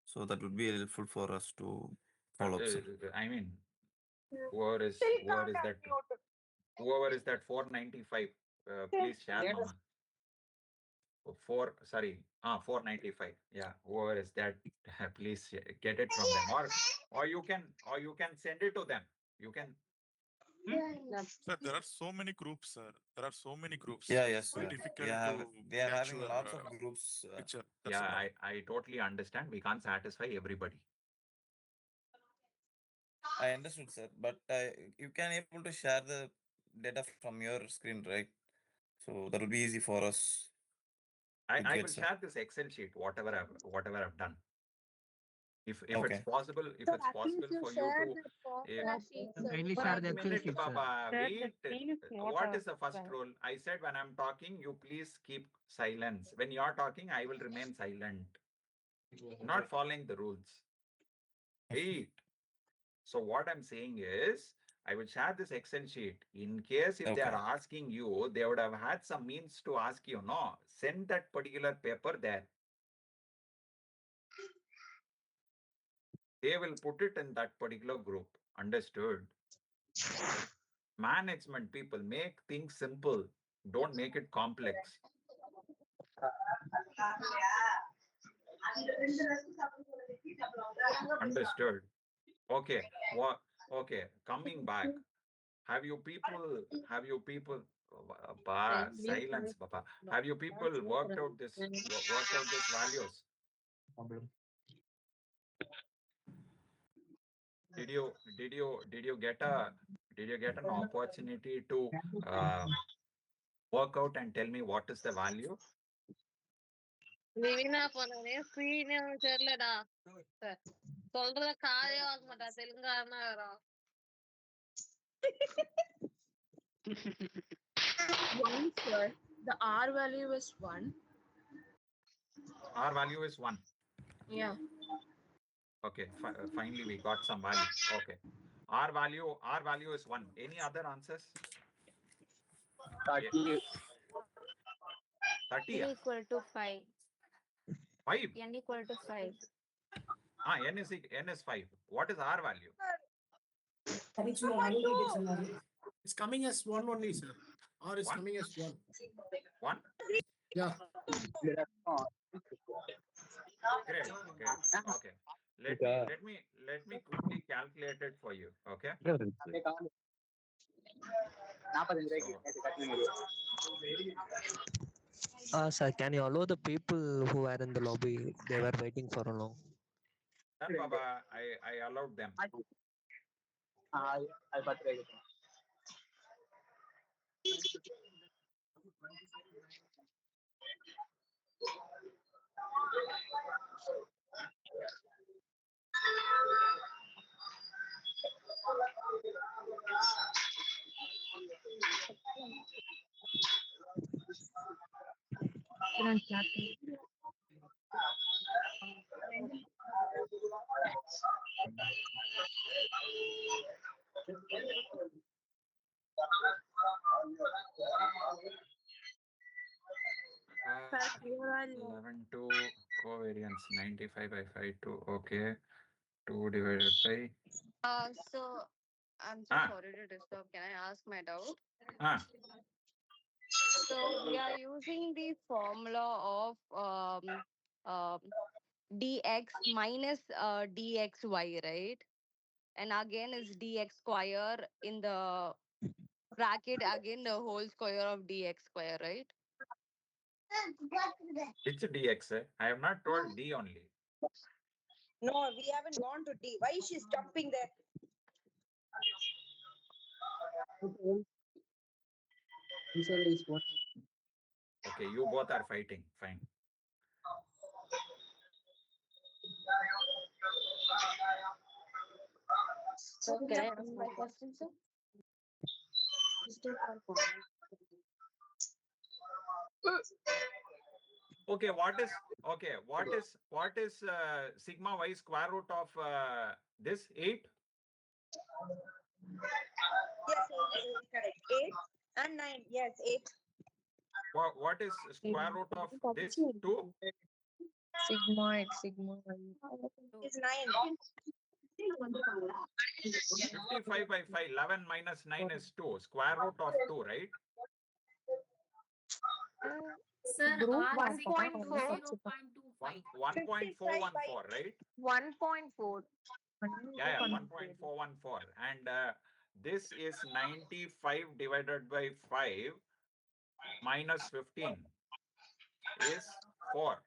so that would be helpful for us to follow up, sir. I mean, whoever is that 495, please share, Mama. 495. Yeah, whoever is that, please get it from them, or you can send it to them. You can Sir, there are so many groups, sir. There are so many groups. Yeah, yes, It's very sir. difficult They are catch having your lots of groups. picture. That's Yeah, the problem. I totally understand. We can't satisfy everybody. I understood, sir. But you can able to share the data from your screen, right? So that will be easy for us. I get, will sir. share this Excel sheet, whatever I've done. If it's Okay. possible, if Sir, it's at least possible you for you share to the formula sheet, sir. Kindly For share I the can Excel minute, sheet, sir. Baba, Sir, wait. the screen is not What is the first right. rule? I said when I'm talking, you please keep silence. When you're talking, I will remain silent. Not following the rules. Wait. So what I'm saying is, I will share this Excel sheet. In case if they are Okay. asking you, they would have had some means to ask you, no, send that particular paper there. They will put it in that particular group. Understood? Management people, make things simple. Don't make it complex. Understood? Okay. What? Okay. Coming back. Have you people, silence, Papa. Have you people worked out this values? Did you get an opportunity to work out and tell me what is the value? வீணா போனே ஸ்கிரீனே தெரியலடா சொல்றத காதே வாங்க மாட்டா தெலுங்கானா வரும் One, sir. The R value is 1. Our value is 1. Yeah. Okay, finally we got some value. Okay. R value is 1. Any other answers? 30. 30. N equal to 5. 5. N equal to 5. N is 5. What is R value? It's coming as 1 only, sir. Or it's coming as 1. 1? Yeah. Great. Okay. Let me quickly calculate it for you. Okay. Sir, can you allow the people who are in the lobby? They were waiting for a long. Done, Baba. I allowed them. Sir, here are 11 to covariance 95 by 52. Okay. 2 divided by. So I'm so sorry to disturb. Can I ask my doubt? So we are using the formula of dx minus dxy, right? And again is dx square in the bracket, again the whole square of dx square, right? It's a dx. I have not told d only. No, we haven't gone to D. Why is she stopping there? Okay, you both are fighting. Fine. So can I ask my question, sir? Okay, what is sigma y square root of this 8? Yes, 8, correct. 8 and 9. Yes, 8. What is square root of this 2? Sigma It's 9. 55 by 5. 11 minus 9 is 2. Square root of 2, right? Sir, R is 1.4. 1.414, right? 1.4. Yeah, 1.414. And this is 95 divided by 5 minus 15 is 4.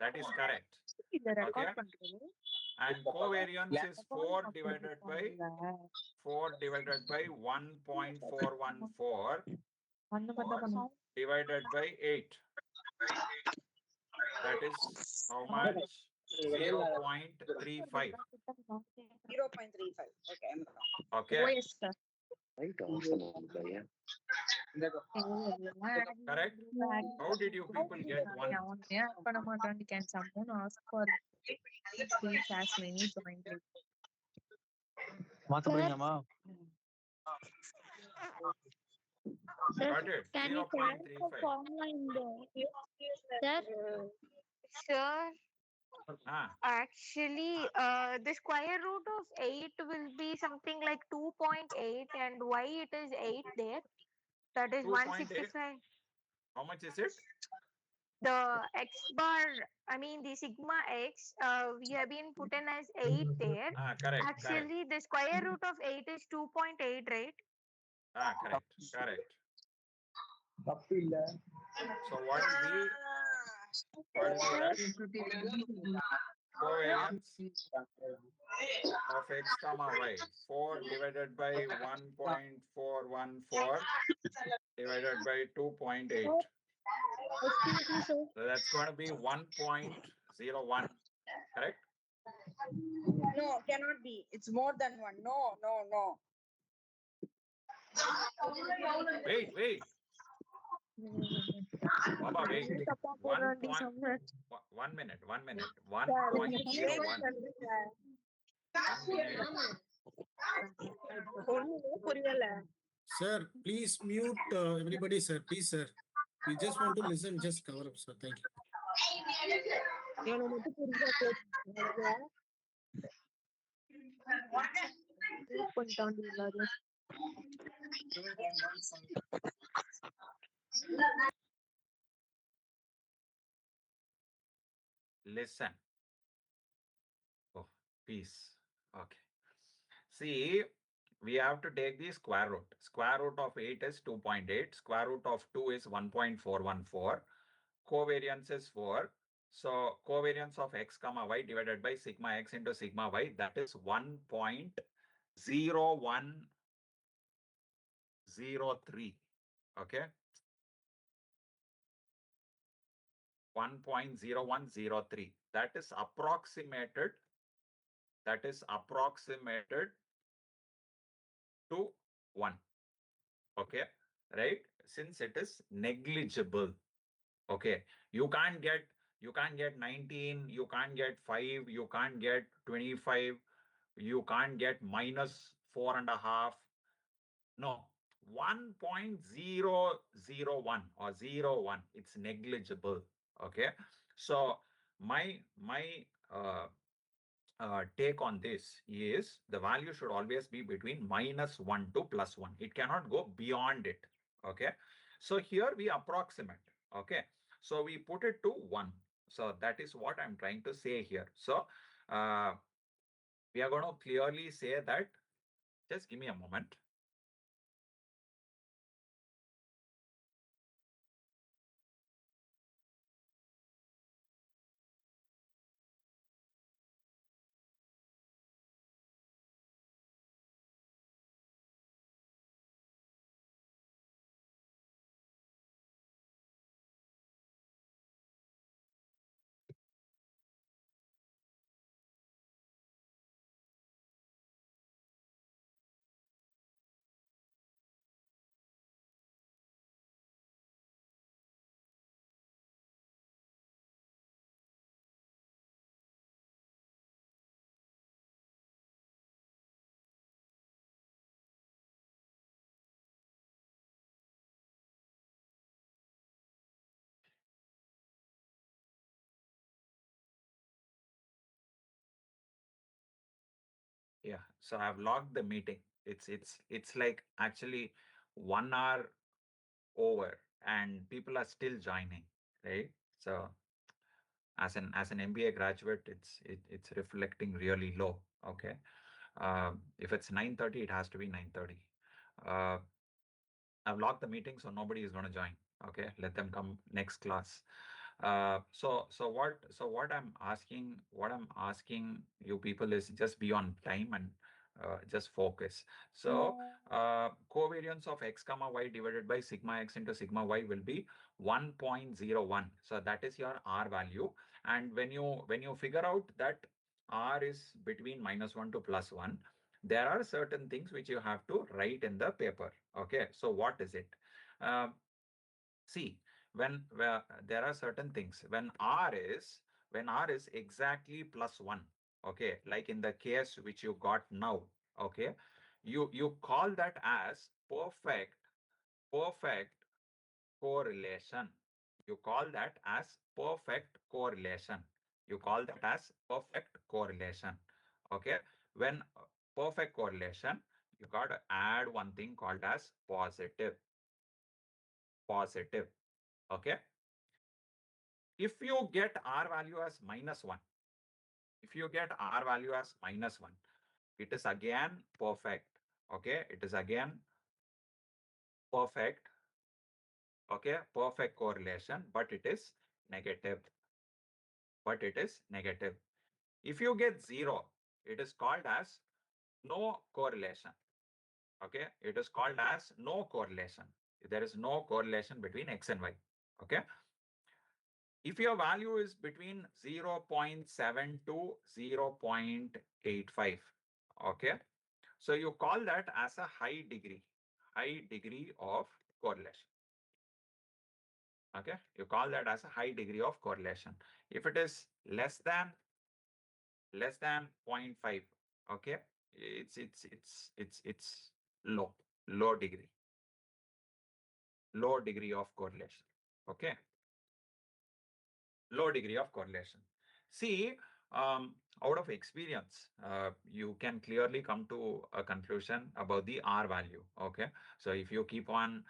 That is correct. Okay. And covariance is 4 divided by 1.414 divided by 8. That is how much? 0.35. 0.35. Okay, I'm wrong. Okay. yes, sir. Right answer, Mudaya. Correct. How did you people get one? Can someone ask for please as many joint leads? Got it. Can you share the 0.35. formula in the sir? Sure. Ah, Actually, the square root of 8 will be something like 2.8, and why it is 8 there? That is 2.8. 165. How much is it? The x bar, I mean the sigma x, we have been put in as 8 there. Ah, correct. Actually, the square root of 8 is 2.8, right? Ah, correct. Correct. So what will be that? Covariance of x comma y. 4 divided by 1.414 divided by 2.8. So that's going to be 1.01. Correct? No, cannot be. It's more than one. No. Wait. Baba, wait. 1 minute. 1.01. 1 minute. Sir, please mute everybody, sir. Please, sir. We just want to listen. Just cover up, sir. Thank you. Listen. Oh, peace. Okay. See, we have to take the square root. Square root of 8 is 2.8. Square root of 2 is 1.414. Covariance is 4. So covariance of x comma y divided by sigma x into sigma y, that is 1.0103. Okay. 1.0103. That is approximated to 1. Okay, right? Since it is negligible. Okay, you can't get 19, you can't get 5, you can't get 25, you can't get minus 4.5. No, 1.001 or 01. It's negligible. Okay, so my take on this is the value should always be between -1 to +1. It cannot go beyond it. Okay. So here we approximate. Okay. So we put it to 1. So that is what I'm trying to say here. So we are going to clearly say that. Just give me a moment. Yeah, so I've logged the meeting. It's like actually 1 hour over and people are still joining, right? So as an MBA graduate, it's reflecting really low. Okay. If it's 9:30, it has to be 9:30. I've locked the meeting, so nobody is going to join. Okay, let them come next class. What I'm asking you people is just be on time and just focus. So covariance of x comma y divided by sigma x into sigma y will be 1.01. So that is your R value. And when you figure out that R is between -1 to +1, there are certain things which you have to write in the paper. Okay, so what is it? See, there are certain things when R is exactly +1. Okay, like in the case which you got now. Okay, you call that as perfect correlation. You call that as perfect correlation. You call that as perfect correlation. Okay, when perfect correlation, you got to add one thing called as positive. Okay, if you get R value as -1, it is again perfect. Okay, it is again perfect. Okay, perfect correlation, but it is negative. If you get 0, it is called as no correlation. Okay, it is called as no correlation. There is no correlation between x and y. Okay, if your value is between 0.7 to 0.85, okay, so you call that as a high degree of correlation. Okay, you call that as a high degree of correlation. If it is less than 0.5, okay, it's low degree of correlation. Okay, low degree of correlation. See, out of experience, you can clearly come to a conclusion about the R value. Okay, so if you keep on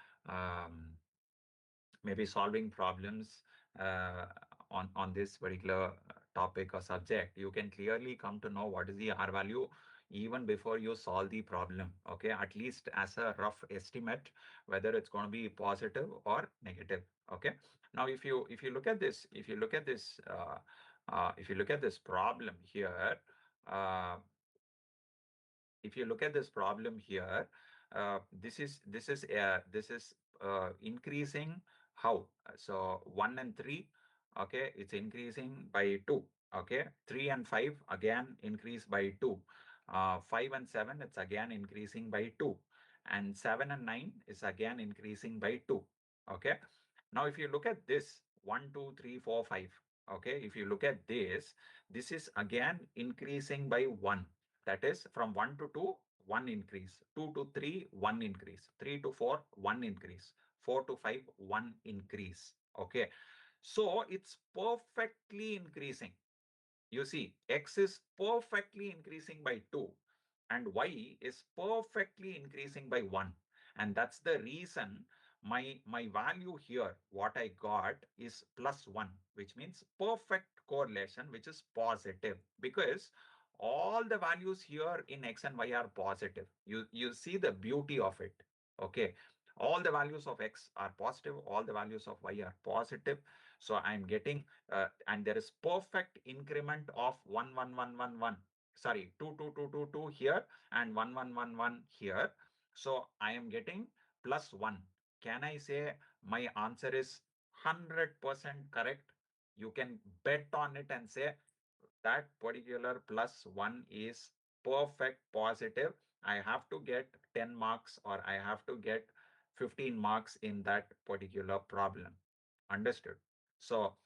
maybe solving problems on this particular topic or subject, you can clearly come to know what is the R value even before you solve the problem. Okay, at least as a rough estimate whether it's going to be positive or negative. Okay, now if you look at this, problem here, uh, this is increasing how? So 1 and 3, okay, it's increasing by 2. Okay, 3 and 5 again increase by 2. 5 and 7, it's again increasing by 2, and 7 and 9 is again increasing by 2. Okay, now if you look at this 1, 2, 3, 4, 5, okay, if you look at this is again increasing by 1. That is from 1 to 2, 1 increase, 2 to 3, 1 increase, 3 to 4, 1 increase, 4 to 5, 1 increase. Okay, so it's perfectly increasing. You see, x is perfectly increasing by 2 and y is perfectly increasing by 1. And that's the reason my value here, what I got is +1, which means perfect correlation, which is positive, because all the values here in x and y are positive. You see the beauty of it. Okay, all the values of x are positive, all the values of y are positive. So I'm getting and there is perfect increment of 1 1 1 1 1, sorry, 2 2 2 2 2 here and 1 1 1 1 here. So I am getting +1. Can I say my answer is 100% correct? You can bet on it and say that particular +1 is perfect positive. I have to get 10 marks or I have to get 15 marks in that particular problem. Understood? So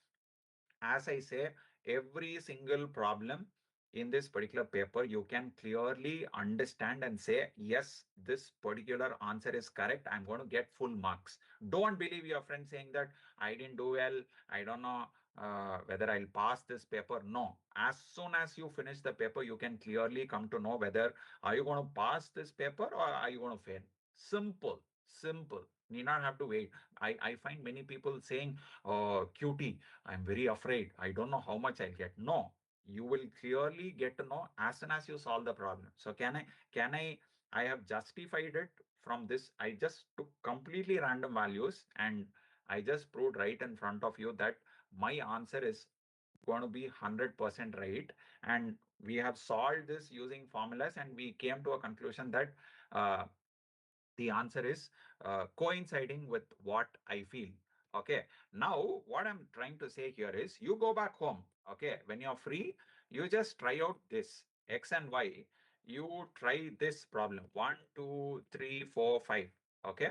as I say, every single problem in this particular paper, you can clearly understand and say, yes, this particular answer is correct. I'm going to get full marks. Don't believe your friend saying that I didn't do well. I don't know whether I'll pass this paper. No, as soon as you finish the paper, you can clearly come to know whether are you going to pass this paper or are you going to fail. Simple. Need not have to wait. I find many people saying, QT, I'm very afraid. I don't know how much I'll get. No, you will clearly get to know as soon as you solve the problem. So I have justified it from this. I just took completely random values and I just proved right in front of you that my answer is going to be 100% right. And we have solved this using formulas and we came to a conclusion that the answer is coinciding with what I feel. Okay. Now, what I'm trying to say here is you go back home. Okay. When you're free, you just try out this X and Y. You try this problem 1, 2, 3, 4, 5. Okay.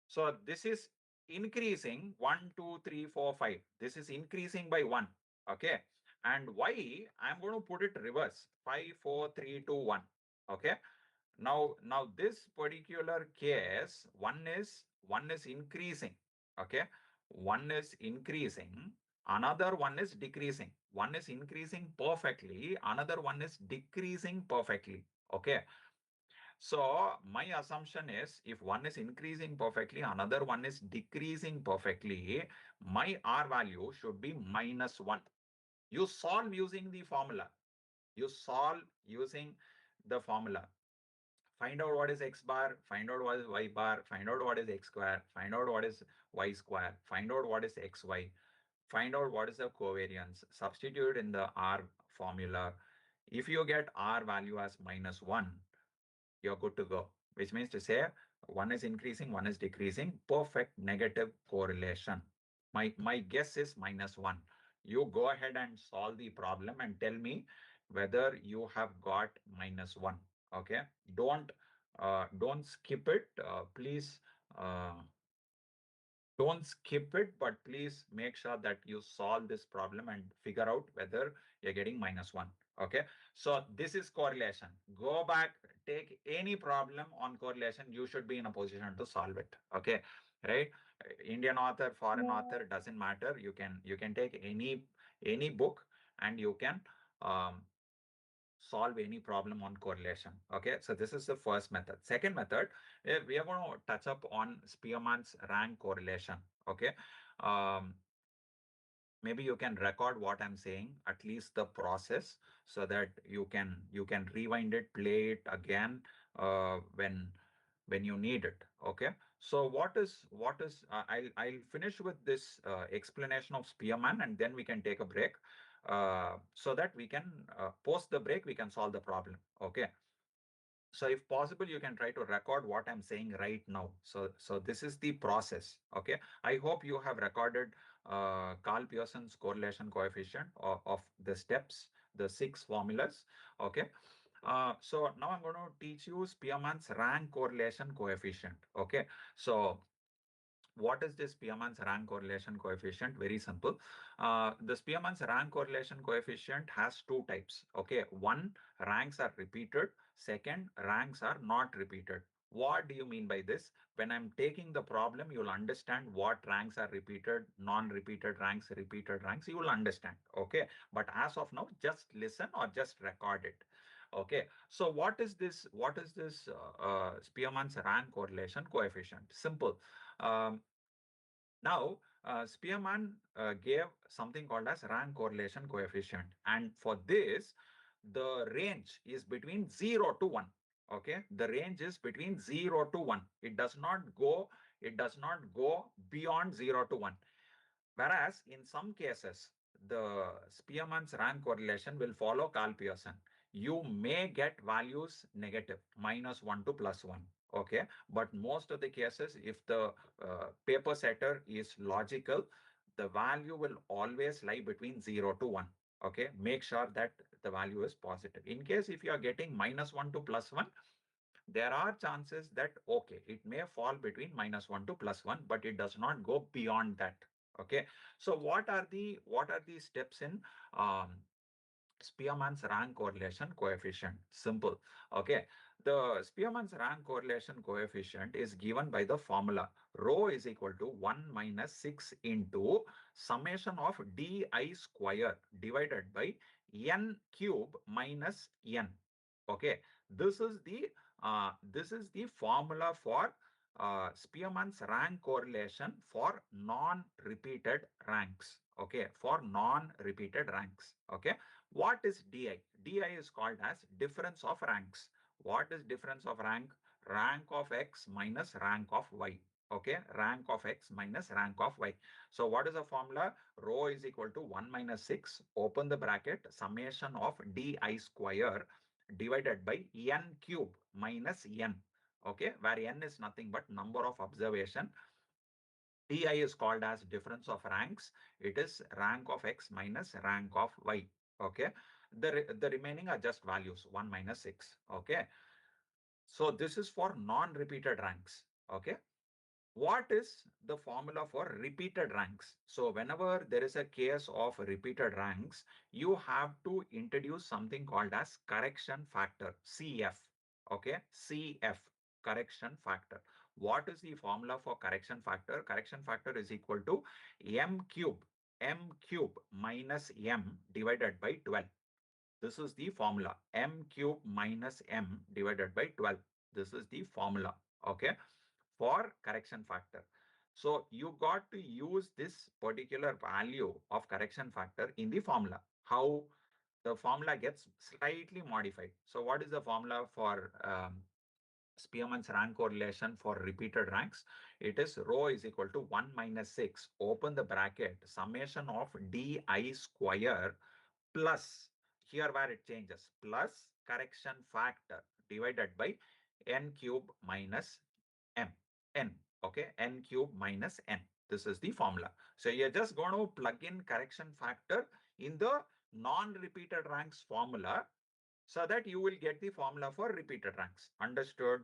So this is increasing 1, 2, 3, 4, 5. This is increasing by 1. Okay. And Y, I'm going to put it reverse 5, 4, 3, 2, 1. Okay. Now this particular case, one is increasing. Okay. One is increasing. Another one is decreasing. One is increasing perfectly. Another one is decreasing perfectly. Okay. So my assumption is if one is increasing perfectly, another one is decreasing perfectly, my R value should be -1. You solve using the formula. You solve using the formula. Find out what is x bar, find out what is y bar, find out what is x square, find out what is y square, find out what is xy, find out what is the covariance, substitute in the R formula. If you get R value as -1, you're good to go, which means to say one is increasing, one is decreasing, perfect negative correlation. My guess is -1. You go ahead and solve the problem and tell me whether you have got -1. Okay. Don't skip it. Please don't skip it, but please make sure that you solve this problem and figure out whether you're getting -1. Okay. So this is correlation. Go back, take any problem on correlation. You should be in a position to solve it. Okay. Right. Indian author, foreign author, doesn't matter. You can take any book and you can solve any problem on correlation. Okay, so this is the first method. Second method, we are going to touch up on Spearman's rank correlation. Okay, maybe you can record what I'm saying, at least the process, so that you can rewind it, play it again when you need it. Okay, so I'll finish with this explanation of Spearman and then we can take a break so that we can post the break, we can solve the problem. Okay. So if possible, you can try to record what I'm saying right now. So this is the process. Okay. I hope you have recorded Carl Pearson's correlation coefficient of the steps, the 6 formulas. Okay. So now I'm going to teach you Spearman's rank correlation coefficient. Okay. So what is this Spearman's rank correlation coefficient? Very simple. The Spearman's rank correlation coefficient has 2 types. Okay. One, ranks are repeated. Second, ranks are not repeated. What do you mean by this? When I'm taking the problem, you'll understand what ranks are repeated, non-repeated ranks, repeated ranks. You will understand. Okay. But as of now, just listen or just record it. Okay. So what is this? What is this Spearman's rank correlation coefficient? Simple. Now, Spearman gave something called as rank correlation coefficient. And for this, the range is between 0 to 1. Okay, the range is between 0 to 1. It does not go beyond 0 to 1. Whereas in some cases, the Spearman's rank correlation will follow Carl Pearson. You may get values negative, -1 to +1. Okay, but most of the cases, if the paper setter is logical, the value will always lie between 0 to 1. Okay, make sure that the value is positive. In case if you are getting -1 to +1, there are chances that, okay, it may fall between -1 to +1, but it does not go beyond that. Okay, so what are the steps in Spearman's rank correlation coefficient? Simple. Okay, the Spearman's rank correlation coefficient is given by the formula rho is equal to 1 minus 6 into summation of di square divided by n cube minus n. Okay, this is the formula for Spearman's rank correlation for non-repeated ranks. Okay, for non-repeated ranks. Okay, What is DI? DI is called as difference of ranks. What is difference of rank? Rank of X minus rank of Y. Okay, rank of X minus rank of Y. So what is the formula? Rho is equal to 1 minus 6, open the bracket, summation of DI square divided by N cube minus N. Okay, where N is nothing but number of observation. DI is called as difference of ranks. It is rank of X minus rank of Y. Okay, the remaining are just values, 1 minus 6. Okay, so this is for non-repeated ranks. Okay, what is the formula for repeated ranks? So whenever there is a case of repeated ranks, you have to introduce something called as correction factor, CF. Okay, CF, correction factor. What is the formula for correction factor? Correction factor is equal to m cube minus m divided by 12. This is the formula, m cube minus m divided by 12. This is the formula, okay, for correction factor. So you got to use this particular value of correction factor in the formula. How the formula gets slightly modified. So what is the formula for Spearman's rank correlation for repeated ranks? It is rho is equal to 1 minus 6, open the bracket, summation of DI square plus, here where it changes, plus correction factor divided by n cube minus n. Okay, n cube minus n. This is the formula. So you're just going to plug in correction factor in the non-repeated ranks formula so that you will get the formula for repeated ranks. Understood?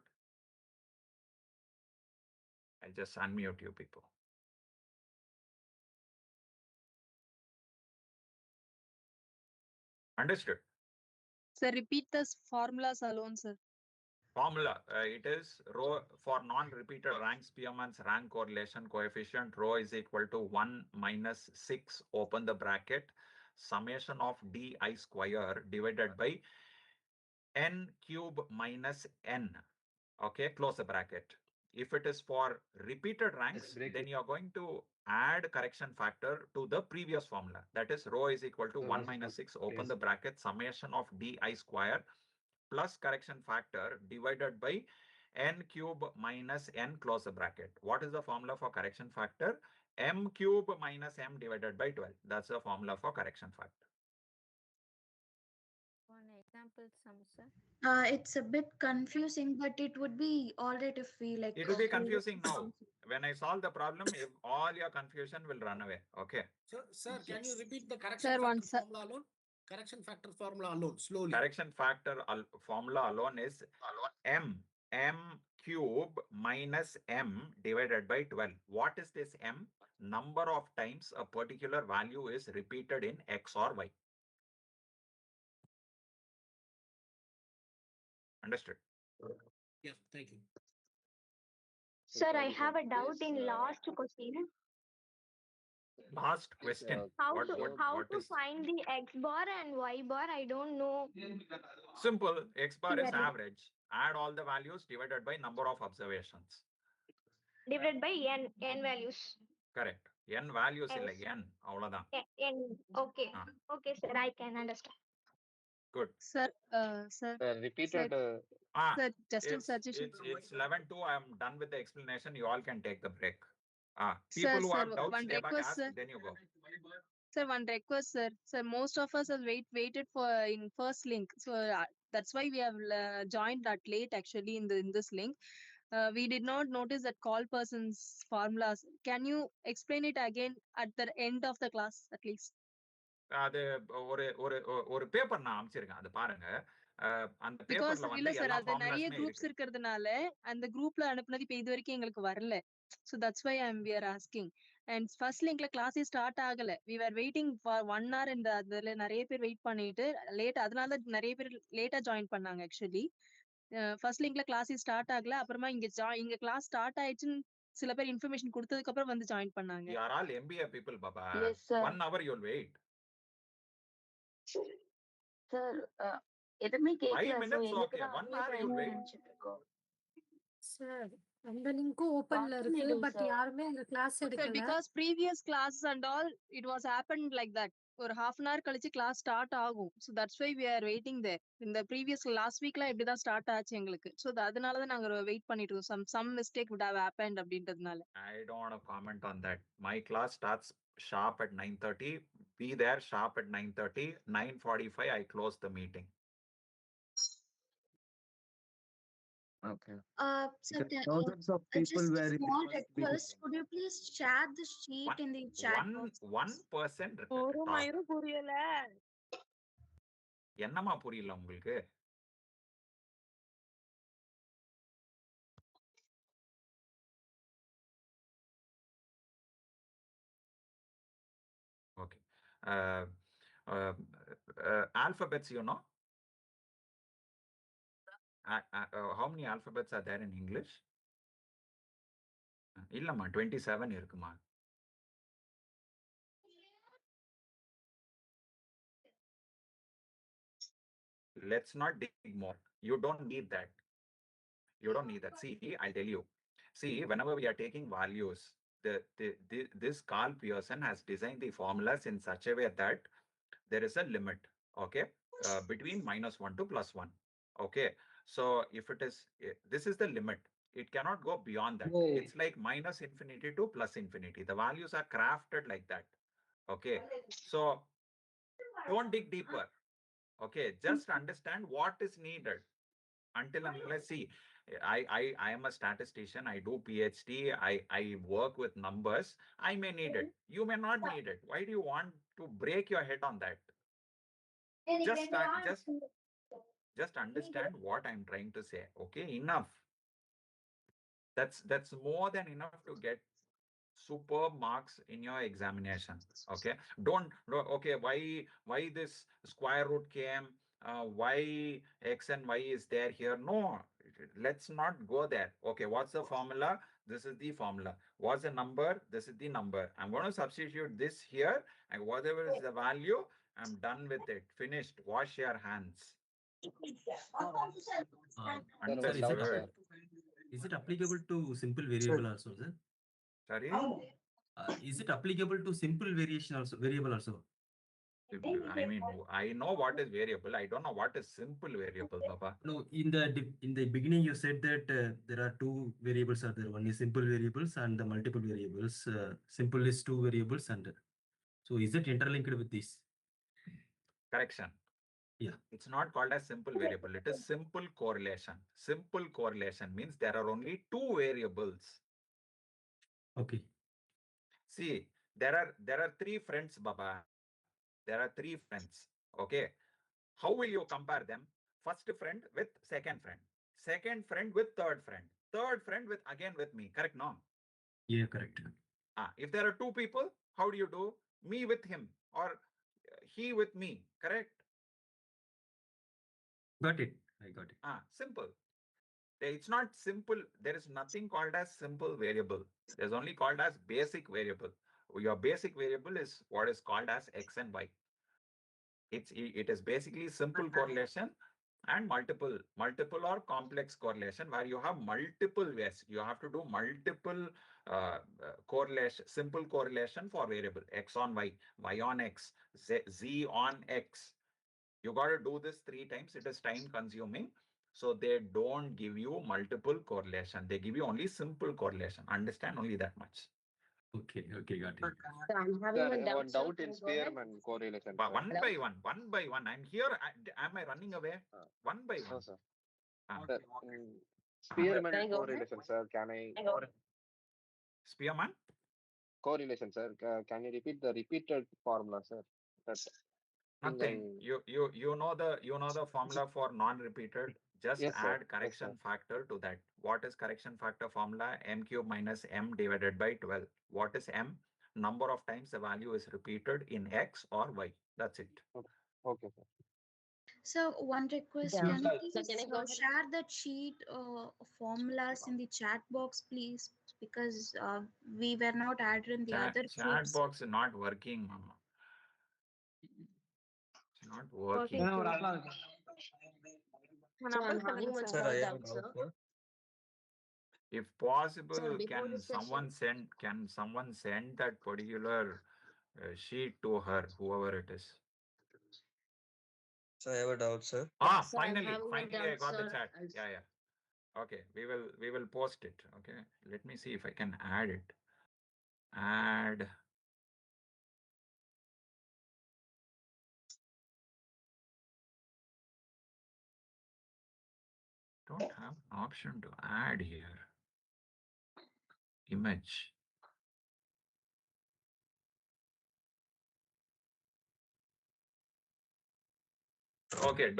I'll just unmute you people. Understood? Sir, repeat the formulas alone, sir. Formula, it is rho for non-repeated ranks, Spearman's rank correlation coefficient, rho is equal to 1 minus 6, open the bracket, summation of DI square divided by n cube minus n. Okay, close the bracket. If it is for repeated ranks, then you are going to add correction factor to the previous formula. That is rho is equal to 1 minus 6, open the bracket, summation of DI square plus correction factor divided by n cube minus n, close the bracket. What is the formula for correction factor? M cube minus m divided by 12. That's the formula for correction factor. One example sum, sir. It's a bit confusing, but it would be all right if we like. It will be confusing now. When I solve the problem, if all your confusion will run away. Okay. So, sir, can you repeat the correction Sir, factor formula alone? Correction factor formula alone, slowly. Correction factor formula alone is m cube minus m divided by 12. What is this m? Number of times a particular value is repeated in x or y. Understood? Yeah, thank you. Sir, I have a doubt in last question. Last question. How to find the x bar and y bar? I don't know. Simple. X bar is Clearly. average. Add all the values divided by number of observations. Divided by n values. Correct. N values Yes. like n. Avladhan. N. Okay. Okay, sir. I can understand. Good. Sir, sir. Repeated. Sir, just a It's suggestion. it's 11:02. I'm done with the explanation. You all can take the break. Sir, People who sir, have doubts, one stay back, request, ask, sir. then you go. Sir, one request, sir. Sir, most of us have waited for in first link, so that's why we have joined that late actually in this link. We did not notice that call person's formulas. Can you explain it again at the end of the class at least? அது ஒரு paper நான் அனுப்பிச்சிருக்கேன், அது பாருங்க. அந்த Because பேப்பர்ல இல்ல வந்து sir, எல்லா அது நிறைய ஃபார்முலாஸுமே குரூப்ஸ் இருக்கு. இருக்கிறதுனால அந்த குரூப்ல அனுப்புனது இப்ப இது வரைக்கும் எங்களுக்கு வரல. So that's why we are asking. And first linkல class start ஆகல. We were waiting for 1 hour and அதுல நிறைய பேர் வெயிட் பண்ணிட்டு லேட், அதனால நிறைய பேர் லேட்டா ஜாயின் பண்ணாங்க ஆக்சுவலி. ஃபர்ஸ்ட் லிங்க்ல கிளாஸ் ஸ்டார்ட் ஆகல. அப்புறமா இங்க கிளாஸ் ஸ்டார்ட் ஆயிடுச்சுன்னு சில பேர் இன்ஃபர்மேஷன் கொடுத்ததுக்கு அப்புறம் வந்து ஜாயின் பண்ணாங்க. You are all MBA people, Baba. Yes, sir. 1 hour you'll wait. Sir எதுவுமே 5 கேட்கல. சோ minutes எங்களுக்கு okay. தான் 1 hour you'll wait. நினைச்சிட்டு இருக்கோம். சார் அந்த லிங்க்கும் ஓபன்ல இருக்கு, பட் யாருமே அந்த கிளாஸ் Sir, எடுக்கல. because previous classes and all it was happened like that. ஒரு half an hour கழிச்சு கிளாஸ் ஸ்டார்ட் ஆகும். So that's why we are waiting there. இந்த ப்ரீவியஸ் லாஸ்ட் வீக்லாம் இப்படிதான் ஸ்டார்ட் ஆச்சு எங்களுக்கு. ஸோ அதனால தான் நாங்க வெயிட் பண்ணிட்டு இருக்கோம். Some mistake would have happened அப்படின்றதுனால. I don't want to comment on that. My class starts sharp at 9:30. Be there sharp at 9:30. 9:45 I close the meeting. Okay. So Because thousands of people just a were in the small first request. meeting. Could you please share the sheet in the chat box? One person ஒரு talk. மயிரும் புரியல. என்னமா புரியல உங்களுக்கு? Okay. Alphabets, you know? How many alphabets are there in English? இல்லம்மா 27 இருக்குமா? Let's not dig more. You don't need that. You don't need that. See, I'll tell you. See, whenever we are taking values, this Carl Pearson has designed the formulas in such a way that there is a limit, okay, between -1 to +1. Okay, so if it is, this is the limit. It cannot go beyond that. It's like -infinity to +infinity. The values are crafted like that. Okay, so don't dig deeper. Okay, just understand what is needed. Until unless, see, I am a statistician. I do PhD. I work with numbers. I may need it. You may not need it. Why do you want to break your head on that? Just understand what I'm trying to say. Okay, enough. That's more than enough to get superb marks in your examination. Okay, okay, why this square root came, why x and y is there here? No, let's not go there. Okay, what's the formula? This is the formula. What's the number? This is the number. I'm going to substitute this here, and whatever is the value, I'm done with it. Finished. Wash your hands. Sir, is it applicable to simple variable also, sir? Sorry? Is it applicable to simple variable also? I mean, I know what is variable. I don't know what is simple variable, Baba. No, in the beginning you said that there are two variables are there. One is simple variables and the multiple variables. Simple is two variables, and so is it interlinked with this? Correction. Yeah. It's not called as simple variable. It is simple correlation. Simple correlation means there are only two variables. Okay. See, there are three friends, Baba. There are three friends. Okay. How will you compare them? First friend with second friend. Second friend with third friend. Third friend with again with me. Correct, no? Yeah, correct. If there are two people, how do you do? Me with him or he with me. Correct? Got it. I got it. Simple. It's not simple. There is nothing called as simple variable. There's only called as basic variable. Your basic variable is what is called as x and y. It is basically simple correlation and multiple or complex correlation, where you have multiple ways. You have to do multiple correlation, simple correlation for variable x on y, y on x, z on x. You got to do this 3 times. It is time consuming. So they don't give you multiple correlation. They give you only simple correlation. Understand only that much. Okay, got it. I'm having one doubt in Spearman correlation. One by one. I'm here. Am I running away? One by one. No, sir. Spearman correlation, sir. Can I? Spearman? Correlation, sir. Can you repeat the repeated formula, sir? Nothing. You know the formula for non-repeated. Just yes, add sir. correction Yes, factor to that. What is correction factor formula? M cube minus m divided by 12. What is m? Number of times the value is repeated in x or y. That's it. Okay, sir. So one request, can you please share the cheat formulas in the chat box, please? Because we were not added in the other Chat groups. box is not working, Mama. It's not working. Sir, I have a doubt, sir. If possible, can someone send that particular she to her, whoever it is. So I have a doubt, sir. Sir, I'm Finally, having a finally, I doubt, got the sir. chat. Yeah. Okay, we will post it. Okay, let me see if I can add it. Add. Don't have an option to add here. Image. Okay,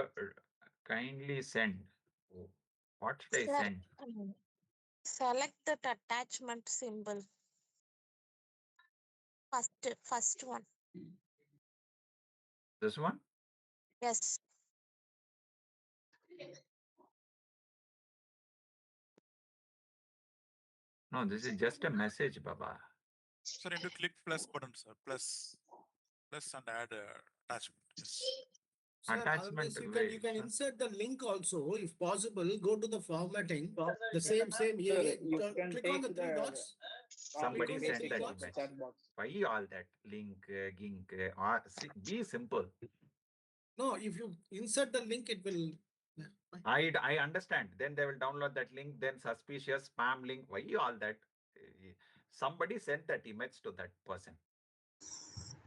kindly send. What should I Sir, send? select that attachment symbol. First one. This one? Yes. No, this is just a message, Baba. Sir, you need to click plus button, sir. Plus and add attachment. Yes. Sir, Attachment. otherwise you can insert the link also, if possible. Go to the formatting. The same. Sir, you can Click take on the three dots. Somebody Click on the send three that dots. image. Why all that link, gink? Be simple. No, if you insert the link, it will. I understand. Then they will download that link. Then suspicious spam link. Why all that? Somebody sent that image to that person.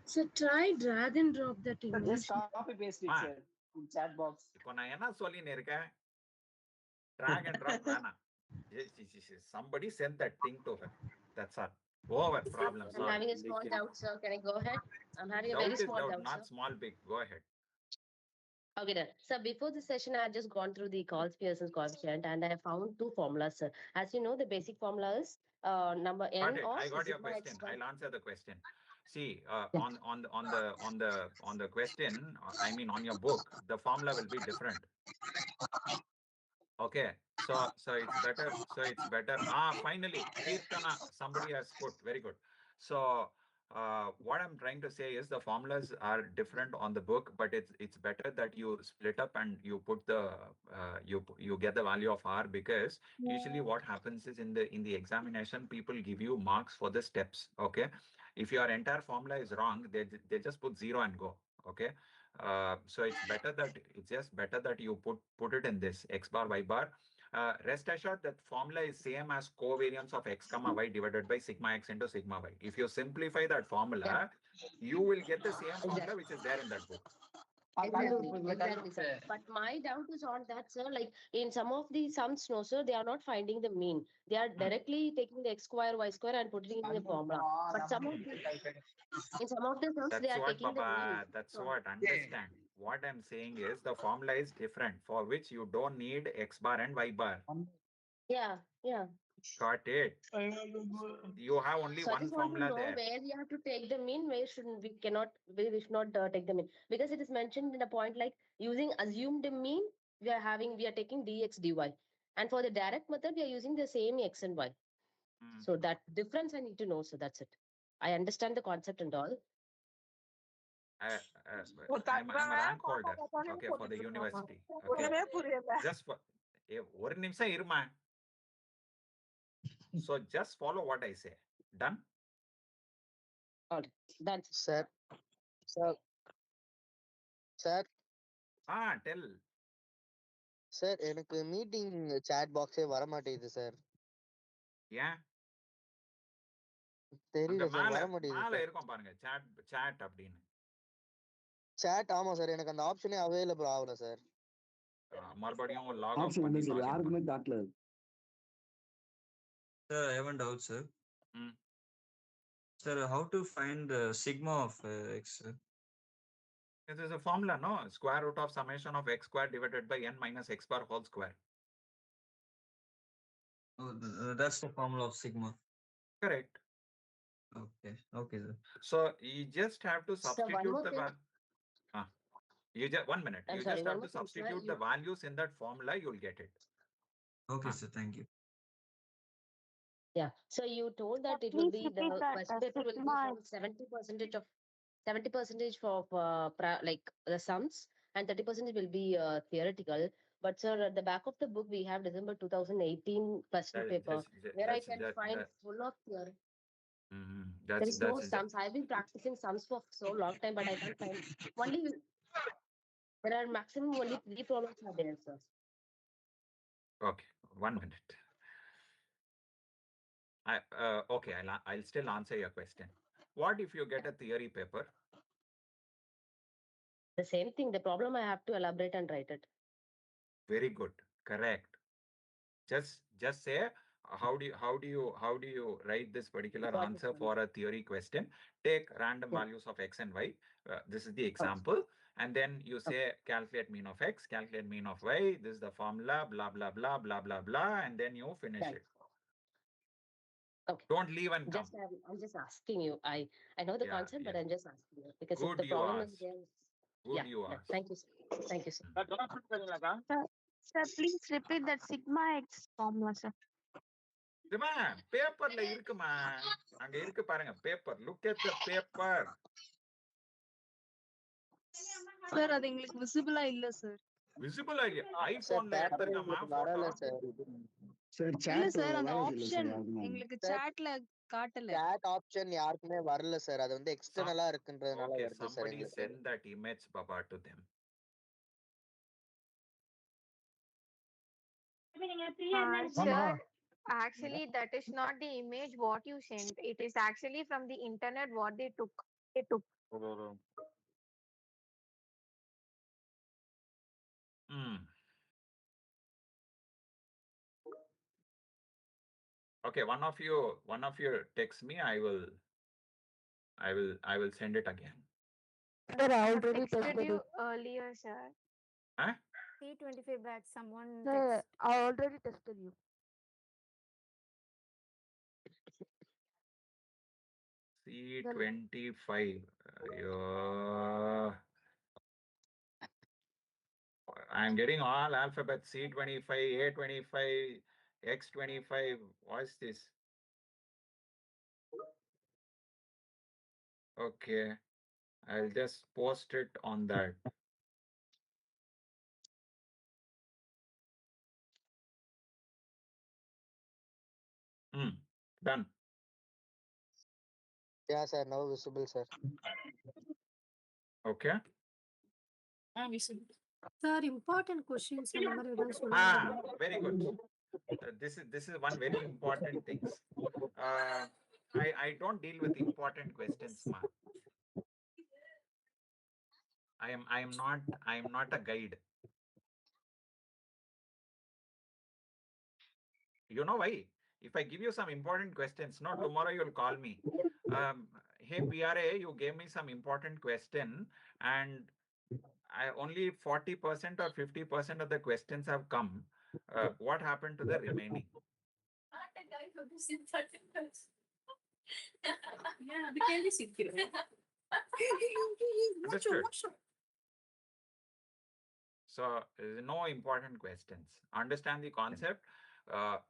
So try drag and drop that Sir, image. just copy paste it, sir, in chat box. இப்போ நான் என்ன சொல்லின்னு இருக்கேன்? Drag and drop வேணாம். Somebody sent that thing to her. That's all. Over. Problem I'm solved. having a small doubt, sir. Can I go ahead? I'm having a Doubt very is small doubt, doubt, not sir. small, big. Go ahead. Okay, then. So before the session, I had just gone through the Pearson's coefficient and I found two formulas, sir. As you know, the basic formula is number n Got it. of I got your sigma question. x1. I'll answer the question. See, on the question, I mean on your book, the formula will be different. Okay, so it's better. Finally, Kirtana, somebody has put very good. So what I'm trying to say is the formulas are different on the book, but it's better that you split up and you put the you get the value of R, because usually what happens is in the examination people give you marks for the steps. Okay, if your entire formula is wrong, they just put 0 and go. Okay. So it's just better that you put it in this x bar y bar. Rest assured that formula is same as covariance of x comma y divided by sigma x into sigma y. If you simplify that formula, you will get the same formula which is there in that book. Exactly, sir. But my doubt is on that, sir. Like in some of the sums, no, sir, they are not finding the mean. They are directly taking the x square, y square, and putting it in the formula. But in some of the sums, they That's are what, taking the mean. Baba. That's what. Understand. What I'm saying is the formula is different, for which you don't need x bar and y bar. Yeah. Got it. You have only So I one just want to formula know there. where we have to take the mean, where shouldn't we should not take the mean, because it is mentioned in a point like using assumed mean, we are taking dx dy, and for the direct method we are using the same x and y. So that difference I need to know. So that's it. I understand the concept and all. I'm a rank holder, okay, for the university. Okay, just for one nimsam irma. So just follow what I say. Done? All right. Done. Sir. Tell. Sir, எனக்கு meeting chat box வர மாட்டேங்குது sir. ஏன்? தெரியல sir, வர மாட்டேங்குது. மேல இருக்கும் பாருங்க, chat அப்படின்னு. Chat ஆமா சார், எனக்கு அந்த ஆப்ஷனே அவேலபிள் ஆகல சார். மறுபடியும் லாக் அவுட் பண்ணி சார் யாருக்குமே காட்டல. Sir, I have a doubt, sir. Sir, how to find the sigma of x? It is a formula, no? Square root of summation of x square divided by n minus x bar whole square. Oh, that's the formula of sigma. Correct. Okay, sir. So you just have to substitute the one minute. You just have to substitute the values in that formula, you'll get it. Okay, sir. Thank you. Yeah. So you told that it will be the question paper will be from 70% of like the sums, and 30% will be theoretical. But sir, at the back of the book we have December 2018 question paper where I can find full of theory. There is no sums. I've been practicing sums for so long time, but I can't find. Only there are maximum only 3 problems are there, sir. Okay, 1 minute. Okay, I'll still answer your question. What if you get a theory paper? The same thing. The problem I have to elaborate and write it. Very good. Correct. Just say how do you write this particular answer for a theory question? Take random values of x and y. This is the example. And then you say calculate mean of x, calculate mean of y. This is the formula, blah, blah, blah, blah, blah, blah. And then you finish it. Okay. Don't leave and come. I'm just asking you. I know the concept, but I'm just asking you because Good if the you problem is asked. there. Good you asked. Thank you, sir. Thank you, sir. Sir, please repeat that sigma x formula, sir. பேப்பர்ல இருக்குமா அங்க இருக்கு பாருங்க paper look at the paper sir அது உங்களுக்கு விசிபிளா இல்ல sir visible ஆகி ஐபோன்ல எடுத்துக்கமா வரல சார் இல்ல சார் அந்த ஆப்ஷன் எங்களுக்கு சாட்ல காட்டல chat ஆப்ஷன் யாருக்குமே வரல சார் அது வந்து எக்ஸ்டர்னலா இருக்குன்றதுனால okay வருது சார் somebody எங்களுக்கு send that image baba to them Sir, actually that is not the image what you sent. It is actually from the internet what they took. Okay, one of you text me. I will send it again. Sir, I already texted you earlier, sir. Huh? C25 batch, someone Sir, text. I already tested you. C25. I'm getting all alphabet C25, A25, X25. What's this? Okay, I'll just post it on that. Done. Yeah, sir. Now visible, sir. Okay. Sir, important questions. Very good. This is one very important things. I don't deal with important questions, ma. I am not a guide. You know why? If I give you some important questions, no, tomorrow you'll call me. Hey PRA, you gave me some important question, and only 40% or 50% of the questions have come. What happened to the remaining? Understood. So no important questions. Understand the concept.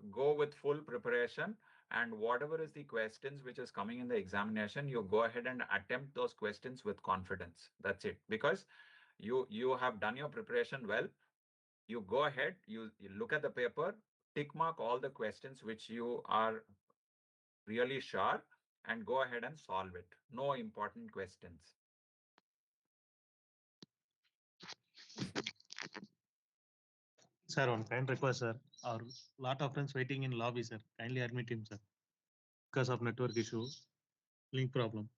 Go with full preparation, and whatever is the questions which is coming in the examination, you go ahead and attempt those questions with confidence. That's it. Because you have done your preparation well. You go ahead, you look at the paper, tick mark all the questions which you are really sure, and go ahead and solve it. No important questions. Sir, one kind request, sir. Our lot of friends waiting in lobby, sir. Kindly admit him, sir. Because of network issue, link problem.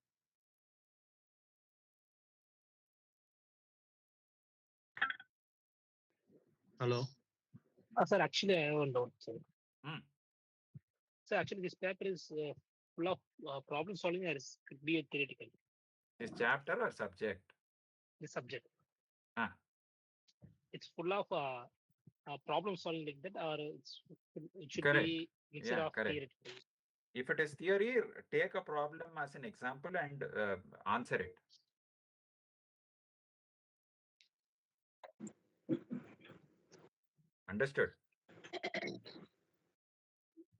Hello. Sir, actually, I have one doubt, sir. So actually, this paper is full of problem solving, or could be a theoretical. This chapter or subject? The subject. It's full of problem solving like that, or it should Correct. be mixture of correct. theoretical. If it is theory, take a problem as an example and answer it. Understood?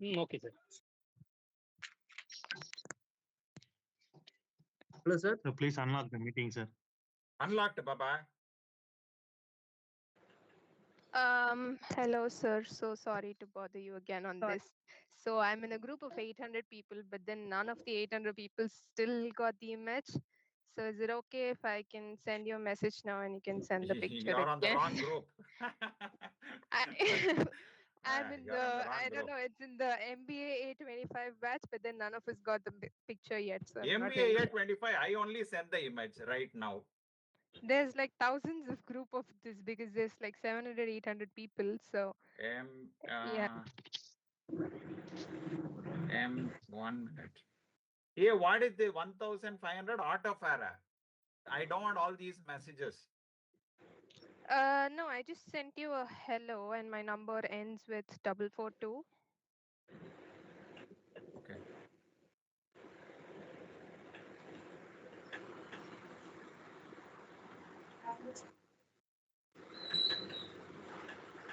Okay, sir. Hello, sir. So please unlock the meeting, sir. Unlocked, Baba. Hello, sir. So sorry to bother you again on this. So I'm in a group of 800 people, but then none of the 800 people still got the image. So is it okay if I can send you a message now and you can send the picture You're on the again? wrong group. I'm in You're on the the, wrong I don't group. know, it's in the MBA A25 batch, but then none of us got the picture yet. So I'm not MBA really sure. 25, I only sent the image right now. There's like thousands of group of this because there's like 700, 800 people. So yeah. M1. Hey, what is the 1500 auto fare? I don't want all these messages. No, I just sent you a hello and my number ends with 442. Okay.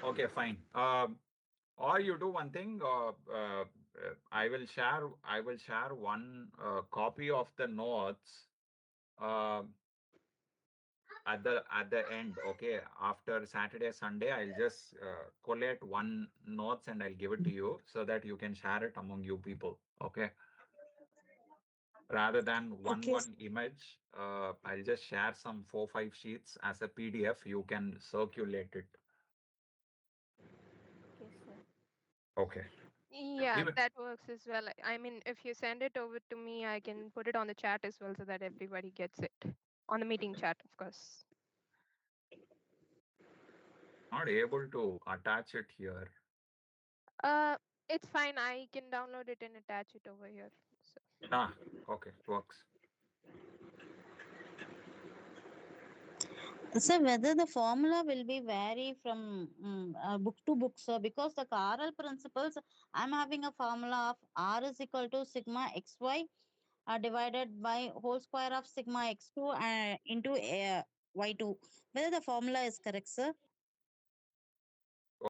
Okay, fine. Or you do one thing. I will share one copy of the notes at the end. Okay, after Saturday, Sunday, I'll just collate one notes and I'll give it to you so that you can share it among you people. Okay. Rather than one image, I'll just share some 4-5 sheets as a PDF. You can circulate it. Okay, sir. Okay. Yeah, that works as well. I mean, if you send it over to me, I can put it on the chat as well so that everybody gets it on the meeting chat, of course. Not able to attach it here. It's fine. I can download it and attach it over here. So. Okay, works. So whether the formula will be vary from book to book, sir, because the Carl principles, I'm having a formula of R is equal to sigma xy divided by whole square of sigma x2 into y2. Whether the formula is correct, sir?